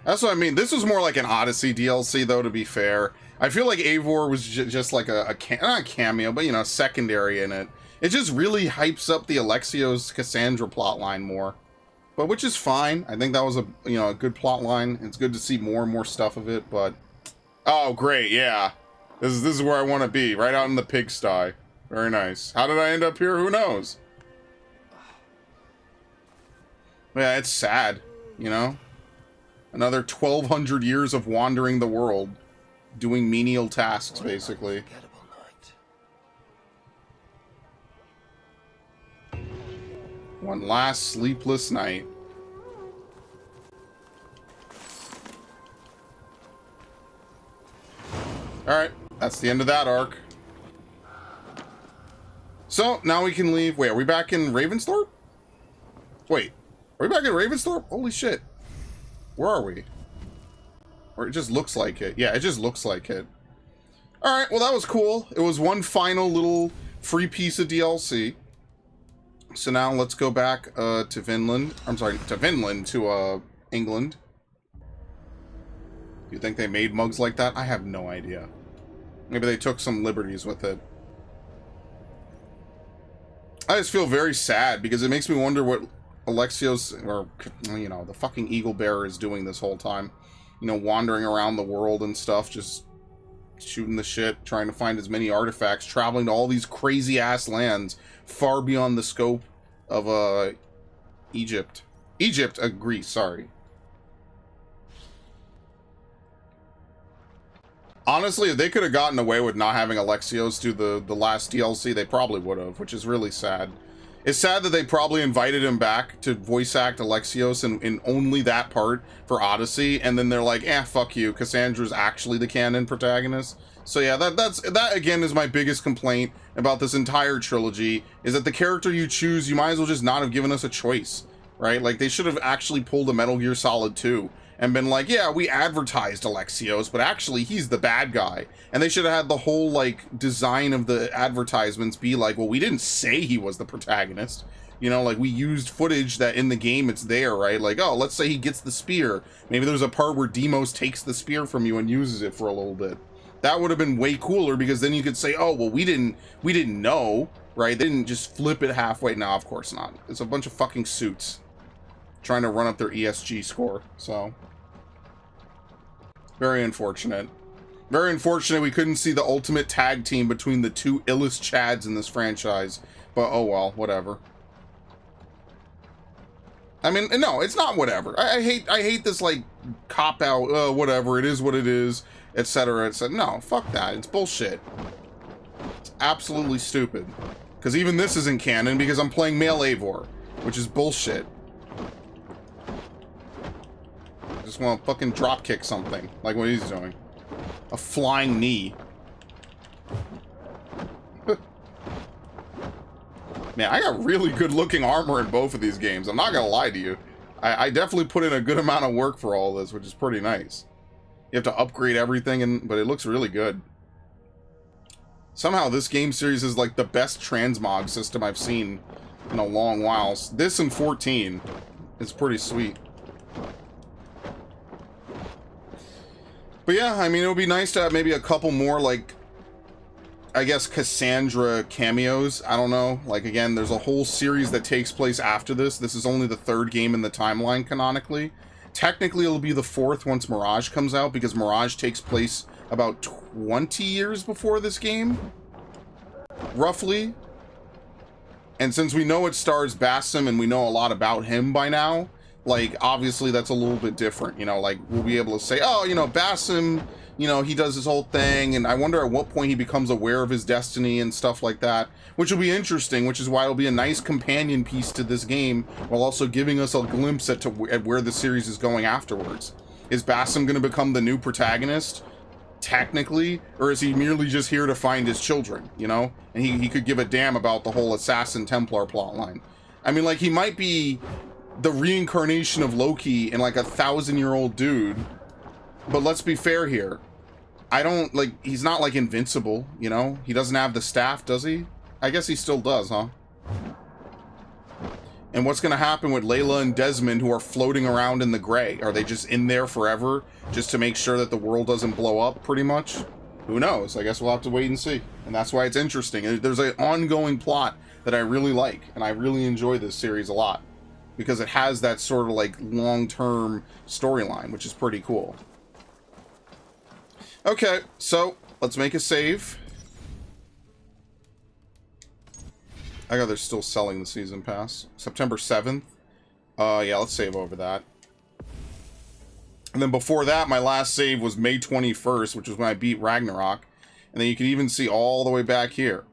That's what I mean. This was more like an Odyssey DLC, though, to be fair. I feel like Eivor was just like not a cameo, but, you know, secondary in it. It just really hypes up the Alexios Cassandra plotline more. But which is fine. I think that was a good plotline. It's good to see more and more stuff of it, but... Oh, great, yeah. This is where I want to be, right out in the pigsty. Very nice. How did I end up here? Who knows? Yeah, it's sad, you know? Another 1,200 years of wandering the world, doing menial tasks, basically.
Unforgettable night.
One last sleepless night. Alright, that's the end of that arc. So, now we can leave. Wait, are we back in Ravensthorpe? Wait, are we back in Ravensthorpe? Holy shit. Where are we? Or it just looks like it. Yeah, it just looks like it. Alright, well that was cool. It was one final little free piece of DLC. So now let's go back to Vinland. I'm sorry, to Vinland, to England. Do you think they made mugs like that? I have no idea. Maybe they took some liberties with it. I just feel very sad because it makes me wonder what Alexios, or, you know, the fucking Eagle Bearer is doing this whole time. You know, wandering around the world and stuff, just shooting the shit, trying to find as many artifacts, traveling to all these crazy-ass lands far beyond the scope of, Egypt. Greece, sorry. Honestly, if they could have gotten away with not having Alexios do the last DLC, they probably would have, which is really sad. It's sad that they probably invited him back to voice act Alexios in only that part for Odyssey, and then they're like, fuck you, Cassandra's actually the canon protagonist. So yeah, that again is my biggest complaint about this entire trilogy, is that the character you choose, you might as well just not have given us a choice, right? Like, they should have actually pulled a Metal Gear Solid 2 and been like, yeah, we advertised Alexios, but actually he's the bad guy. And they should have had the whole, like, design of the advertisements be like, well, we didn't say he was the protagonist. You know, like, we used footage that in the game it's there, right? Like, oh, let's say he gets the spear. Maybe there's a part where Deimos takes the spear from you and uses it for a little bit. That would have been way cooler, because then you could say, oh, well, we didn't know, right? They didn't just flip it halfway. No, of course not. It's a bunch of fucking suits trying to run up their ESG score, so... Very unfortunate. Very unfortunate we couldn't see the ultimate tag team between the two illest Chads in this franchise. But oh well, whatever. I mean, no, it's not whatever. I hate this, like, cop-out, whatever, it is what it is, etc., etc. No, fuck that. It's bullshit. It's absolutely stupid. Because even this isn't canon, because I'm playing male Eivor, which is bullshit. Just want to fucking drop kick something, like what he's doing. A flying knee. Man, I got really good looking armor in both of these games. I'm not gonna lie to you. I definitely put in a good amount of work for all this, which is pretty nice. You have to upgrade everything, but it looks really good. Somehow this game series is like the best transmog system I've seen in a long while. This and 14 is pretty sweet. But yeah, I mean, it would be nice to have maybe a couple more, like, I guess, Cassandra cameos. I don't know. Like, again, there's a whole series that takes place after this. This is only the third game in the timeline, canonically. Technically, it'll be the fourth once Mirage comes out, because Mirage takes place about 20 years before this game. Roughly. And since we know it stars Basim, and we know a lot about him by now, like, obviously that's a little bit different, you know, like, we'll be able to say, oh, you know, Basim, you know, he does his whole thing, and I wonder at what point he becomes aware of his destiny and stuff like that, which will be interesting, which is why it'll be a nice companion piece to this game, while also giving us a glimpse at where the series is going afterwards. Is Basim going to become the new protagonist, technically, or is he merely just here to find his children, you know? And he could give a damn about the whole Assassin Templar plotline. I mean, like, he might be the reincarnation of Loki in like a 1,000-year-old dude, but let's be fair here. I don't, like, he's not like invincible, you know? He doesn't have the staff, does he? I guess he still does, huh? And what's gonna happen with Layla and Desmond, who are floating around in the gray? Are they just in there forever, just to make sure that the world doesn't blow up, pretty much? Who knows? I guess we'll have to wait and see. And that's why it's interesting. There's an ongoing plot that I really like, and I really enjoy this series a lot, because it has that sort of like long-term storyline, which is pretty cool. Okay, so let's make a save. I got they're still selling the season pass. September 7th. Yeah, let's save over that. And then before that, my last save was May 21st, which was when I beat Ragnarok. And then you can even see all the way back here.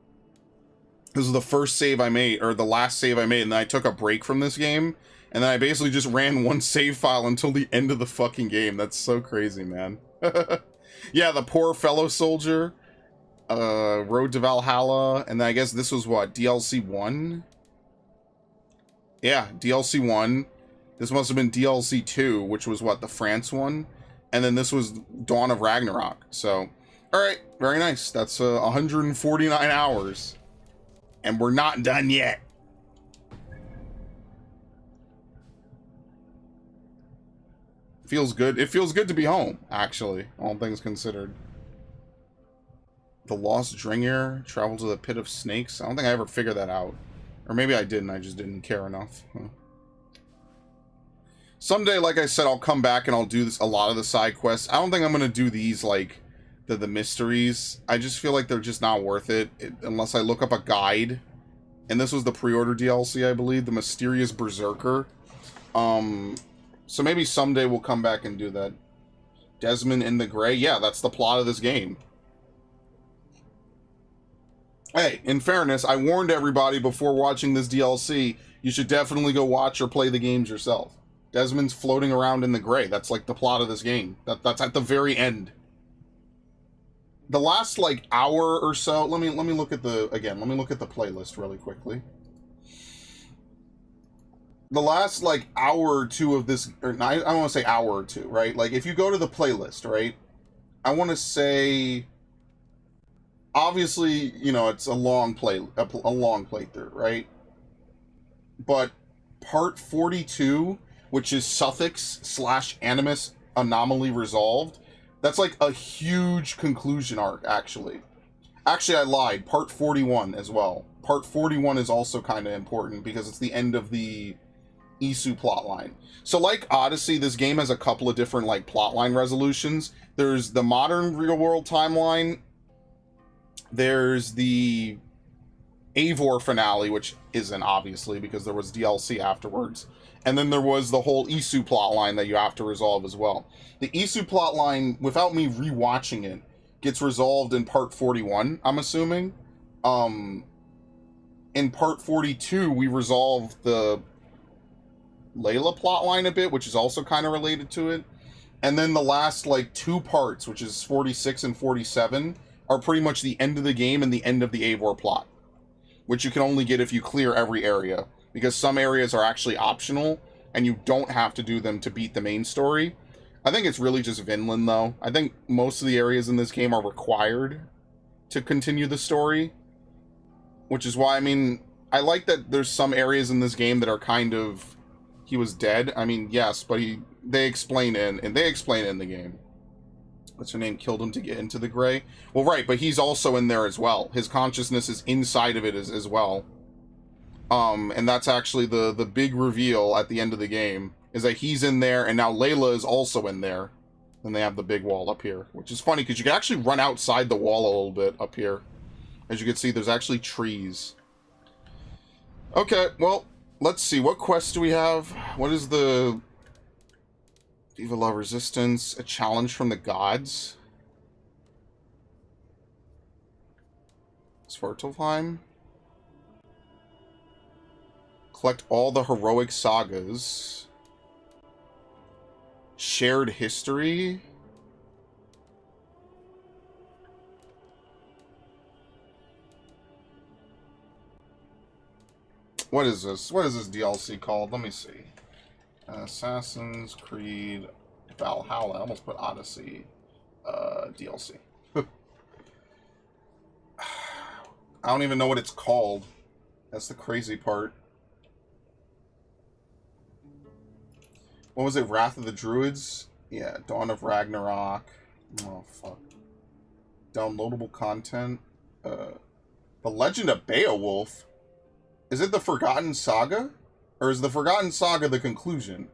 This is the first save I made, or the last save I made, and then I took a break from this game. And then I basically just ran one save file until the end of the fucking game. That's so crazy, man. Yeah, the poor fellow soldier. Road to Valhalla. And then I guess this was what? DLC 1? Yeah, DLC 1. This must have been DLC 2, which was what? The France one? And then this was Dawn of Ragnarok. So, alright. Very nice. That's 149 hours. And we're not done yet. Feels good. It feels good to be home, actually, all things considered. The Lost Dringir, travel to the Pit of Snakes. I don't think I ever figured that out. Or maybe I didn't, I just didn't care enough. Huh. Someday, like I said, I'll come back and I'll do a lot of the side quests. I don't think I'm going to do these, like, the mysteries. I just feel like they're just not worth it unless I look up a guide. And this was the pre-order DLC, I believe. The Mysterious Berserker. So maybe someday we'll come back and do that. Desmond in the Gray. Yeah, that's the plot of this game. Hey, in fairness, I warned everybody before watching this DLC, you should definitely go watch or play the games yourself. Desmond's floating around in the gray. That's like the plot of this game. That's at the very end. The last like hour or so, let me look at the playlist really quickly. The last like hour or two of this, or I don't want to say hour or two, right? Like if you go to the playlist, right? I want to say, obviously, you know, it's a long playthrough, right? But part 42, which is Suffix/Animus Anomaly Resolved, that's like a huge conclusion arc, actually. Actually, I lied. Part 41 as well. Part 41 is also kind of important because it's the end of the Isu plotline. So like Odyssey, this game has a couple of different like plotline resolutions. There's the modern real-world timeline. There's the Eivor finale, which isn't, obviously, because there was DLC afterwards. And then there was the whole Isu plotline that you have to resolve as well. The Isu plotline, without me rewatching it, gets resolved in part 41, I'm assuming. In part 42, we resolve the Layla plotline a bit, which is also kind of related to it. And then the last, like, two parts, which is 46 and 47, are pretty much the end of the game and the end of the Eivor plot, which you can only get if you clear every area, because some areas are actually optional, and you don't have to do them to beat the main story. I think it's really just Vinland, though. I think most of the areas in this game are required to continue the story, which is why, I mean, I like that there's some areas in this game that are kind of, he was dead. I mean, yes, but they explain it in the game. What's her name? Killed him to get into the gray. Well, right, but he's also in there as well. His consciousness is inside of it as well. And that's actually the big reveal at the end of the game, is that he's in there, and now Layla is also in there. Then they have the big wall up here, which is funny, because you can actually run outside the wall a little bit up here. As you can see, there's actually trees. Okay, well, let's see. What quests do we have? What is the Viva La Resistance? A challenge from the gods? Svartalfheim? Collect all the heroic sagas. Shared history? What is this? What is this DLC called? Let me see. Assassin's Creed Valhalla. I almost put Odyssey DLC. I don't even know what it's called. That's the crazy part. What was it? Wrath of the Druids? Yeah, Dawn of Ragnarok. Oh, fuck. Downloadable content. The Legend of Beowulf? Is it the Forgotten Saga? Or is the Forgotten Saga the conclusion?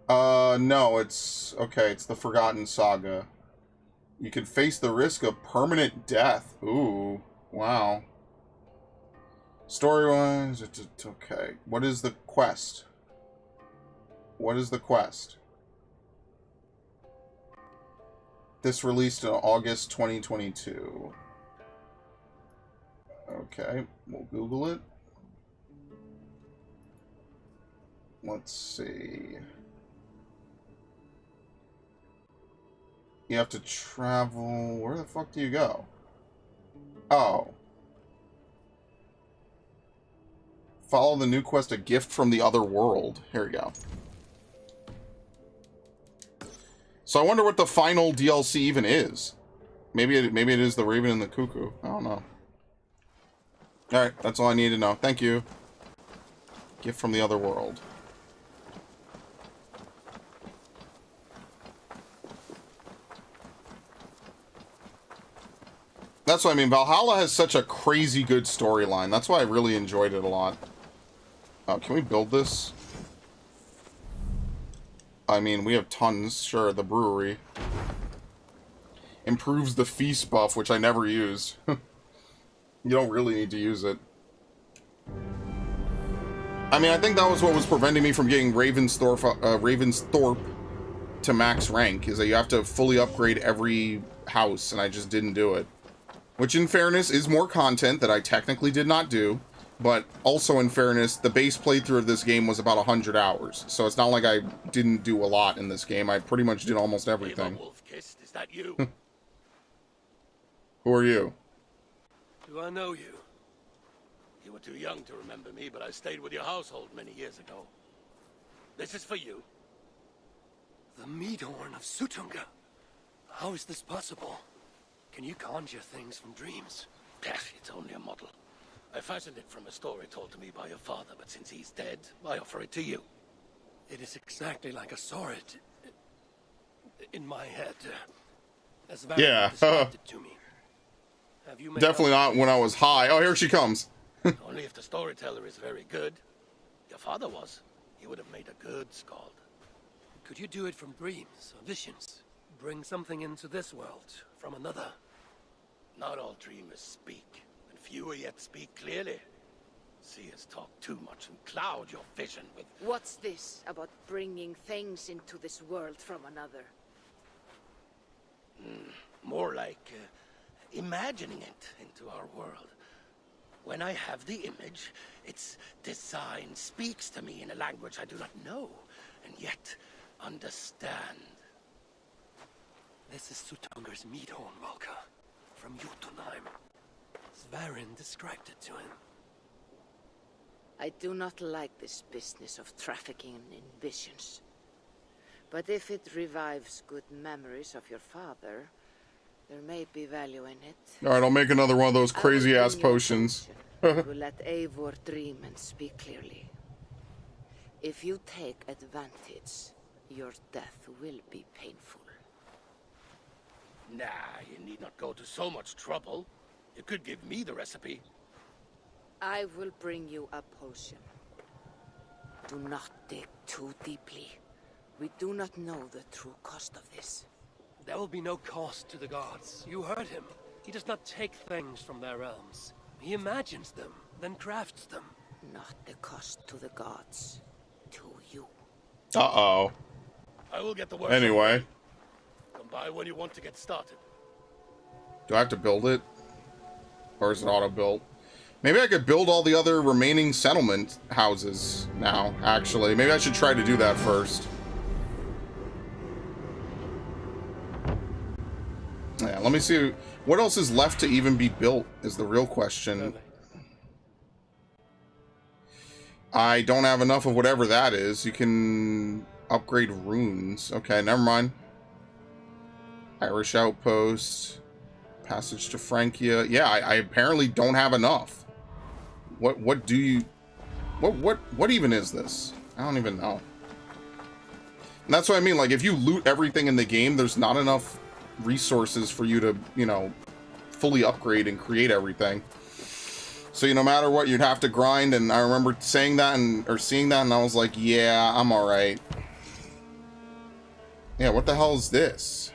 No, it's... Okay, it's the Forgotten Saga. You could face the risk of permanent death. Ooh, wow. Story-wise, okay. What is the quest? What is the quest? This released in August 2022. Okay, we'll Google it. Let's see. You have to travel... Where the fuck do you go? Oh. Follow the new quest, A Gift from the Other World. Here we go. So I wonder what the final DLC even is. Maybe it is the Raven and the Cuckoo. I don't know. Alright, that's all I need to know. Thank you. Gift from the other world. That's what I mean. Valhalla has such a crazy good storyline. That's why I really enjoyed it a lot. Oh, can we build this? I mean, we have tons. Sure, the brewery. Improves the feast buff, which I never use. You don't really need to use it. I mean, I think that was what was preventing me from getting Ravensthorpe to max rank, is that you have to fully upgrade every house, and I just didn't do it. Which, in fairness, is more content that I technically did not do, but also, in fairness, the base playthrough of this game was about 100 hours, so it's not like I didn't do a lot in this game. I pretty much did almost everything.
Wolf-kissed, is that you?
Who are you?
Do I know you?
You were too young to remember me, but I stayed with your household many years ago. This is for you.
The Meadhorn of Sutunga. How is this possible? Can you conjure things from dreams?
It's only a model. I fashioned it from a story told to me by your father, but since he's dead, I offer it to you.
It is exactly like I saw it in my head, as Valhalla described it to me. Have you made
Definitely not when I was high. Oh, here she comes.
Only if the storyteller is very good. Your father was. He would have made a good skald.
Could you do it from dreams or visions? Bring something into this world from another?
Not all dreamers speak, and fewer yet speak clearly. Seers talk too much and cloud your vision with...
What's this about bringing things into this world from another?
More like imagining it into our world. When I have the image, its design speaks to me in a language I do not know, and yet understand.
This is Sutunger's Meadhorn, Valka, from Jotunheim. Svarin described it to him.
I do not like this business of trafficking in visions. But if it revives good memories of your father, there may be value in it.
Alright, I'll make another one of those crazy-ass potions.
To let Eivor dream and speak clearly. If you take advantage, your death will be painful.
Nah, you need not go to so much trouble. You could give me the recipe.
I will bring you a potion. Do not dig too deeply. We do not know the true cost of this.
There will be no cost to the gods. You heard him. He does not take things from their realms. He imagines them, then crafts them.
Not the cost to the gods. To you.
Uh-oh.
I will get the work.
Anyway.
Come by when you want to get started.
Do I have to build it? Or is it auto-built? Maybe I could build all the other remaining settlement houses now, actually. Maybe I should try to do that first. Yeah, let me see. What else is left to even be built is the real question. I don't have enough of whatever that is. You can upgrade runes. Okay, never mind. Irish outpost. Passage to Francia. Yeah, I apparently don't have enough. What do you... What even is this? I don't even know. And that's what I mean. Like, if you loot everything in the game, there's not enough resources for you to, you know, fully upgrade and create everything. So, no matter what, you'd have to grind, and I remember saying that or seeing that, and I was like, yeah, I'm alright. Yeah, what the hell is this?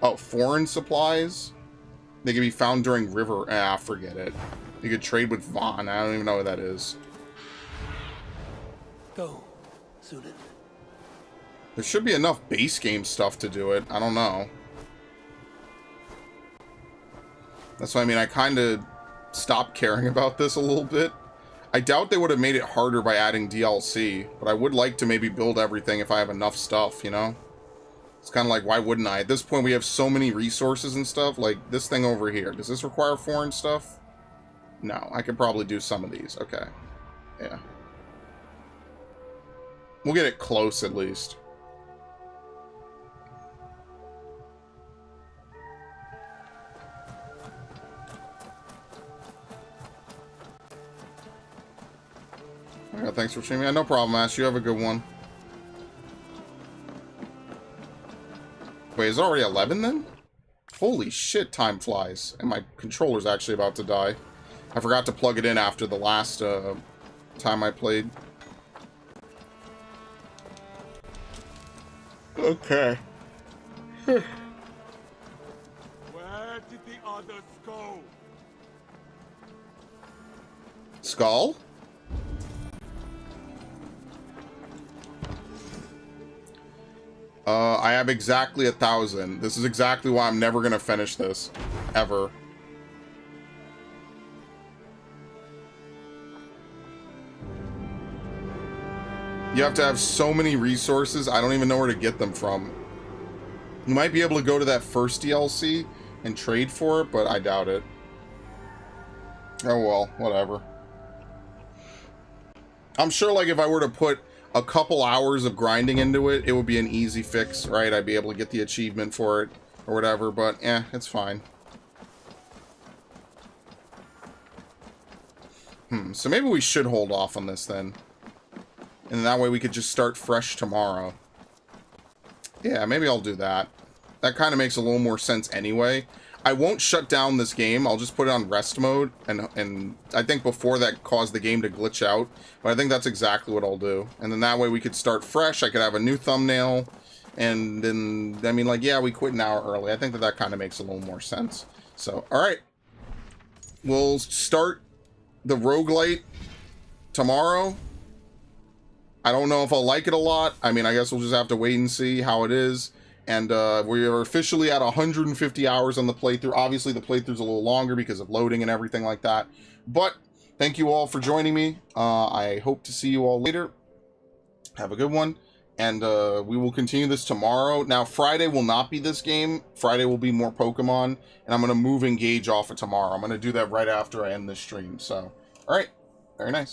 Oh, foreign supplies? They can be found during river... Ah, forget it. You could trade with Vaughn. I don't even know what that is.
Go, Sunan.
There should be enough base game stuff to do it. I don't know. That's what I mean. I kind of stopped caring about this a little bit. I doubt they would have made it harder by adding DLC, but I would like to maybe build everything if I have enough stuff, you know? It's kind of like, why wouldn't I? At this point, we have so many resources and stuff. Like, this thing over here. Does this require foreign stuff? No, I could probably do some of these. Okay. Yeah. We'll get it close, at least. thanks for streaming. Yeah, no problem, Ash. You have a good one. Wait, is it already 11 then? Holy shit, time flies. And my controller's actually about to die. I forgot to plug it in after the last time I played. Okay.
Where did the others go?
Skull? I have exactly 1,000. This is exactly why I'm never gonna finish this. Ever. You have to have so many resources, I don't even know where to get them from. You might be able to go to that first DLC and trade for it, but I doubt it. Oh well, whatever. I'm sure, like, if I were to put a couple hours of grinding into it, it would be an easy fix, right? I'd be able to get the achievement for it or whatever, but it's fine. So maybe we should hold off on this then. And that way we could just start fresh tomorrow. Yeah, maybe I'll do that. That kind of makes a little more sense anyway. I won't shut down this game. I'll just put it on rest mode. And I think before that caused the game to glitch out. But I think that's exactly what I'll do. And then that way we could start fresh. I could have a new thumbnail. And then, I mean, like, yeah, we quit an hour early. I think that kind of makes a little more sense. So, alright. We'll start the roguelite tomorrow. I don't know if I'll like it a lot. I mean, I guess we'll just have to wait and see how it is. And we are officially at 150 hours on the playthrough. Obviously, the playthrough's a little longer because of loading and everything like that. But thank you all for joining me. I hope to see you all later. Have a good one. And we will continue this tomorrow. Now, Friday will not be this game. Friday will be more Pokemon. And I'm going to move Engage off of tomorrow. I'm going to do that right after I end this stream. So, all right. Very nice.